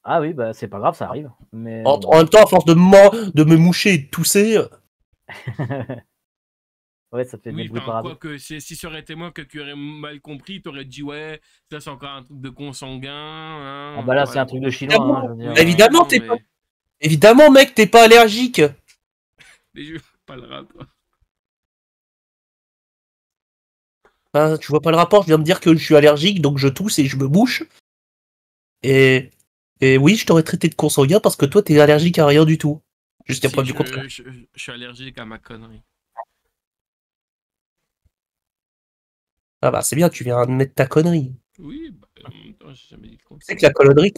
[SPEAKER 3] Ah oui, bah c'est pas grave, ça arrive. Mais
[SPEAKER 1] En
[SPEAKER 3] bon.
[SPEAKER 1] même temps, à force de me moucher et de tousser,
[SPEAKER 3] Ouais, ça fait des
[SPEAKER 2] Oui,
[SPEAKER 3] bruits
[SPEAKER 2] enfin, quoi
[SPEAKER 3] parasites.
[SPEAKER 2] que si ça aurait été moi que tu aurais mal compris, tu aurais dit, ouais, ça c'est encore un truc de consanguin,
[SPEAKER 3] Ah
[SPEAKER 2] hein,
[SPEAKER 3] bah là, c'est un
[SPEAKER 2] voilà.
[SPEAKER 3] truc de chinois, hein, je
[SPEAKER 1] évidemment,
[SPEAKER 3] veux dire.
[SPEAKER 2] Oui,
[SPEAKER 1] évidemment,
[SPEAKER 2] non, mais.
[SPEAKER 1] évidemment, mec, t'es pas allergique.
[SPEAKER 2] Mais je veux pas le rat, toi.
[SPEAKER 1] Hein, tu vois pas le rapport, je viens de dire que je suis allergique, donc je tousse et je me bouche. Et, et oui, je t'aurais traité de consanguin parce que toi, t'es allergique à rien du tout. Jusqu'à
[SPEAKER 2] Si,
[SPEAKER 1] preuve du contraire.
[SPEAKER 2] je suis allergique à ma connerie.
[SPEAKER 1] Ah bah c'est bien, tu viens admettre ta connerie.
[SPEAKER 2] Oui, bah, en même temps, j'ai jamais dit le
[SPEAKER 1] C'est
[SPEAKER 2] contraire.
[SPEAKER 1] que la connerie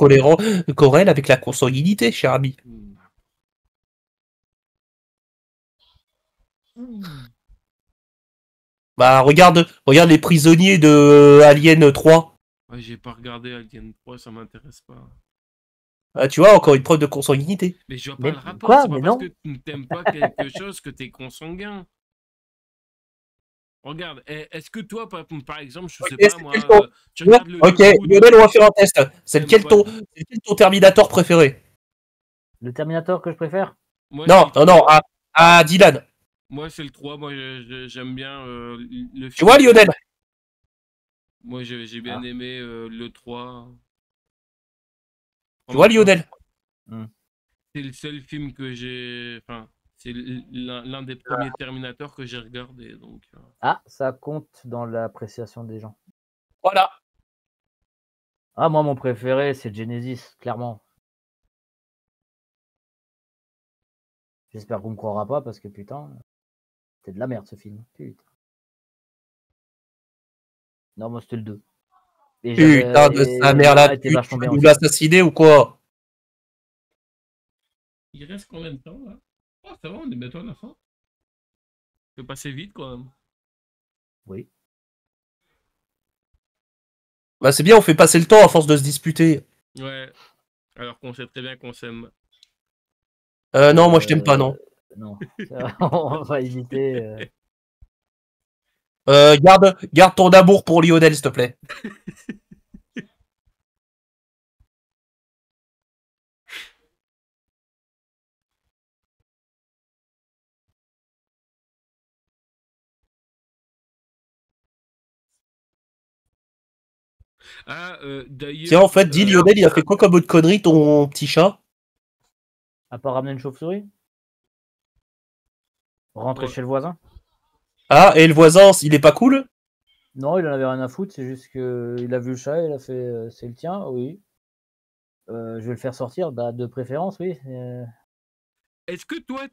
[SPEAKER 1] corrèle avec la consanguinité, cher ami.
[SPEAKER 2] Hmm. Hmm.
[SPEAKER 1] Bah regarde les prisonniers de Alien 3.
[SPEAKER 2] Ouais, j'ai pas regardé Alien 3, ça m'intéresse pas.
[SPEAKER 1] Ah, tu vois, encore une preuve de consanguinité.
[SPEAKER 2] Mais je vois pas
[SPEAKER 3] Mais
[SPEAKER 2] le rapport,
[SPEAKER 3] quoi?
[SPEAKER 2] c'est pas
[SPEAKER 3] Mais
[SPEAKER 2] parce
[SPEAKER 3] non.
[SPEAKER 2] que tu n'aimes pas quelque chose que t'es consanguin. Regarde, est-ce que toi, par exemple, je
[SPEAKER 1] Ok,
[SPEAKER 2] sais pas
[SPEAKER 1] c'est
[SPEAKER 2] moi,
[SPEAKER 1] quel ton...
[SPEAKER 2] tu regardes le
[SPEAKER 1] Ok,
[SPEAKER 2] foot,
[SPEAKER 1] Lionel, on va faire un test.
[SPEAKER 2] t'aimes pas.
[SPEAKER 1] C'est lequel ton Terminator préféré?
[SPEAKER 3] Le Terminator que je préfère?
[SPEAKER 2] Moi, c'est le
[SPEAKER 1] Non, non, non,
[SPEAKER 2] 3.
[SPEAKER 1] à Dylan.
[SPEAKER 2] Moi, c'est le 3. Moi, j'aime bien le
[SPEAKER 1] Tu vois,
[SPEAKER 2] film.
[SPEAKER 1] Lionel?
[SPEAKER 2] Moi, j'ai bien
[SPEAKER 3] Ah.
[SPEAKER 2] aimé le 3.
[SPEAKER 1] Tu vois,
[SPEAKER 2] Franchement,
[SPEAKER 1] Lionel?
[SPEAKER 3] Hmm.
[SPEAKER 2] c'est le seul film que j'ai. Enfin, c'est l'un des premiers Terminator que j'ai regardé. Donc,
[SPEAKER 3] Ah, ça compte dans l'appréciation des gens.
[SPEAKER 1] Voilà.
[SPEAKER 3] Ah, moi, mon préféré, c'est Genesis, clairement. J'espère qu'on me croira pas parce que putain, c'est de la merde ce film. Putain. Non, moi c'était le 2. Et
[SPEAKER 1] Putain de sa mère,
[SPEAKER 3] le
[SPEAKER 1] la
[SPEAKER 3] 1 était
[SPEAKER 1] pute, tu
[SPEAKER 3] vachement
[SPEAKER 1] vas
[SPEAKER 3] bien
[SPEAKER 1] nous
[SPEAKER 3] aussi.
[SPEAKER 1] l'assassiner ou quoi?
[SPEAKER 2] Il reste combien de temps là? Oh, ça va, on est bientôt à la fin. Ça peut passer vite quand même.
[SPEAKER 3] Oui.
[SPEAKER 1] Bah c'est bien, on fait passer le temps à force de se disputer.
[SPEAKER 2] Ouais, alors qu'on sait très bien qu'on s'aime.
[SPEAKER 1] Non, moi je t'aime pas, non.
[SPEAKER 3] Non. On va éviter.
[SPEAKER 1] Garde ton amour pour Lionel, s'il te plaît.
[SPEAKER 2] Ah, d'ailleurs.
[SPEAKER 1] Tiens, en fait, dis Lionel, il a fait quoi comme autre connerie, ton petit chat?
[SPEAKER 3] À part ramener une chauve-souris? Rentrer
[SPEAKER 2] Ouais.
[SPEAKER 3] chez le voisin?
[SPEAKER 1] Ah, et le voisin, il est pas cool?
[SPEAKER 3] Non, il en avait rien à foutre, c'est juste que il a vu le chat, il a fait c'est le tien, oui. Je vais le faire sortir, bah de préférence, oui.
[SPEAKER 2] Est-ce que toi,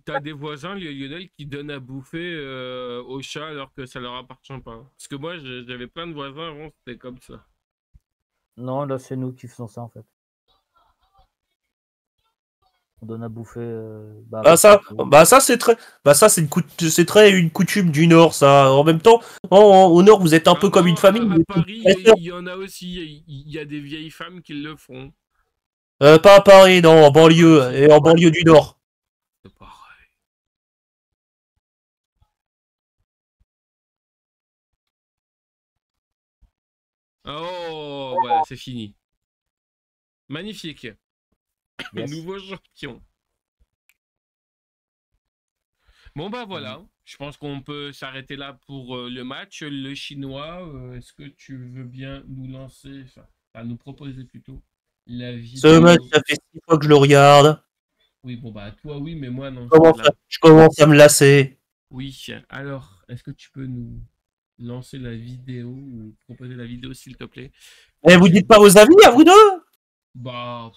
[SPEAKER 2] t'as des voisins, Lionel, qui donnent à bouffer aux chats alors que ça leur appartient pas? Parce que moi, j'avais plein de voisins avant, c'était comme ça.
[SPEAKER 3] Non, là c'est nous qui faisons ça en fait. On donne à bouffer.
[SPEAKER 1] Ah ça c'est très, ça c'est c'est très une coutume du Nord, ça. En même temps, au Nord vous êtes un peu comme une famille.
[SPEAKER 2] À
[SPEAKER 1] mais
[SPEAKER 2] Paris,
[SPEAKER 1] très fort.
[SPEAKER 2] il y en a aussi, il y a des vieilles femmes qui le font.
[SPEAKER 1] Pas à Paris, non, en banlieue
[SPEAKER 2] Ouais,
[SPEAKER 1] et en banlieue du Nord.
[SPEAKER 2] c'est pareil. Oh, voilà, c'est fini. Magnifique.
[SPEAKER 3] Yes.
[SPEAKER 2] Nouveau champion. Bon, bah voilà. Je pense qu'on peut s'arrêter là pour le match. Le Chinois, est-ce que tu veux bien nous lancer, enfin, nous proposer plutôt la
[SPEAKER 1] Ce
[SPEAKER 2] vidéo?
[SPEAKER 1] match, ça fait 6 fois que je le regarde.
[SPEAKER 2] Oui, bon, bah toi, oui, mais moi, non.
[SPEAKER 1] Je commence à me lasser.
[SPEAKER 2] Oui, alors, est-ce que tu peux nous lancer la vidéo ou proposer la vidéo, s'il te plaît?
[SPEAKER 1] Et vous dites pas vos avis à vous deux?
[SPEAKER 2] Bah,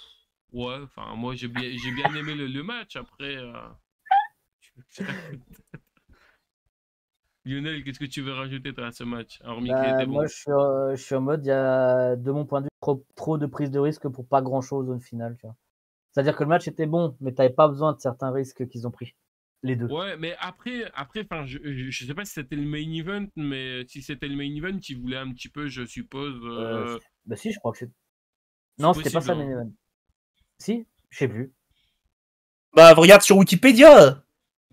[SPEAKER 2] ouais, enfin, moi, j'ai bien aimé le match. Après, Lionel, qu'est-ce que tu veux rajouter toi, à ce match? Hormis qu'il était bon.
[SPEAKER 3] Moi je suis en mode, il y a de mon point de vue trop de prise de risque pour pas grand chose au final. Tu vois. C'est-à-dire que le match était bon, mais t'avais pas besoin de certains risques qu'ils ont pris. Les deux.
[SPEAKER 2] Ouais, mais après, enfin, je sais pas si c'était le main event, mais si c'était le main event, ils voulaient un petit peu, je suppose.
[SPEAKER 3] Bah si, je crois que c'est. Non, c'était pas
[SPEAKER 2] possible,
[SPEAKER 3] ça,
[SPEAKER 2] hein.
[SPEAKER 3] main event. Si, je sais plus.
[SPEAKER 1] Bah regarde sur Wikipédia.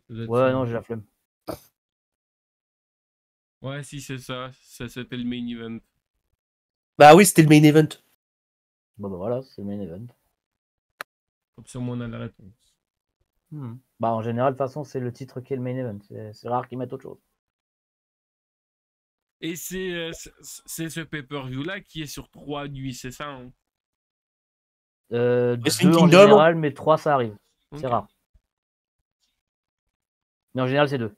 [SPEAKER 2] Ça doit être
[SPEAKER 3] Ouais,
[SPEAKER 2] ça.
[SPEAKER 3] non, j'ai la flemme.
[SPEAKER 2] Ouais, si c'est ça, c'était le main event.
[SPEAKER 1] Bah oui, c'était le main event.
[SPEAKER 3] Bon bah voilà, c'est le main event.
[SPEAKER 2] Comme ça, on a la réponse.
[SPEAKER 3] Bah en général, de toute façon, c'est le titre qui est le main event. C'est rare qu'ils mettent autre chose.
[SPEAKER 2] Et c'est ce pay-per-view là qui est sur 3 nuits, c'est ça, hein?
[SPEAKER 1] Wrestling
[SPEAKER 3] 2 en
[SPEAKER 1] Kingdom.
[SPEAKER 3] général, mais 3 ça arrive. C'est
[SPEAKER 2] Ok.
[SPEAKER 3] rare. Mais en général, c'est 2.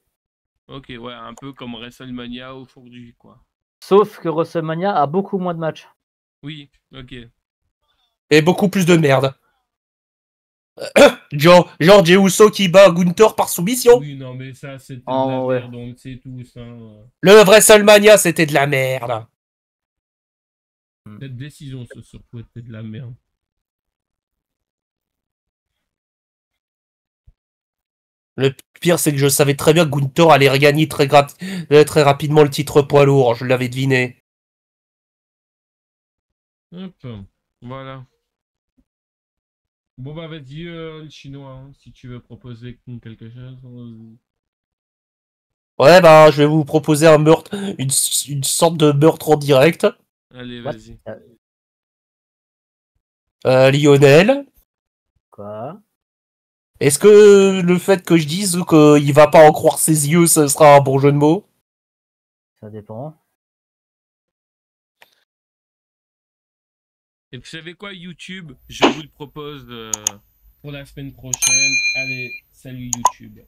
[SPEAKER 2] Ok, ouais, un peu comme WrestleMania aujourd'hui, quoi.
[SPEAKER 3] Sauf que WrestleMania a beaucoup moins de matchs.
[SPEAKER 2] Oui, ok.
[SPEAKER 1] Et beaucoup plus de merde. Genre Jey Uso qui bat Gunther par soumission.
[SPEAKER 2] Oui, non, mais ça, c'était de la
[SPEAKER 3] Ouais.
[SPEAKER 2] merde, donc c'est tout ça.
[SPEAKER 1] Le vrai WrestleMania, c'était de la merde.
[SPEAKER 2] Cette décision, ce surtout, était de la merde.
[SPEAKER 1] Le pire, c'est que je savais très bien que Gunther allait regagner très rapidement le titre poids lourd. Je l'avais deviné.
[SPEAKER 2] Hop, voilà. Bon, bah, vas-y, le chinois, hein, si tu veux proposer quelque chose.
[SPEAKER 1] Ouais, bah, je vais vous proposer un meurtre, une sorte de meurtre en direct.
[SPEAKER 2] Allez,
[SPEAKER 3] What?
[SPEAKER 2] vas-y.
[SPEAKER 1] Lionel,
[SPEAKER 3] Quoi?
[SPEAKER 1] est-ce que le fait que je dise qu'il va pas en croire ses yeux, ce sera un bon jeu de mots?
[SPEAKER 3] Ça dépend.
[SPEAKER 2] Et vous savez quoi, YouTube? Je vous le propose pour la semaine prochaine. Allez, salut YouTube.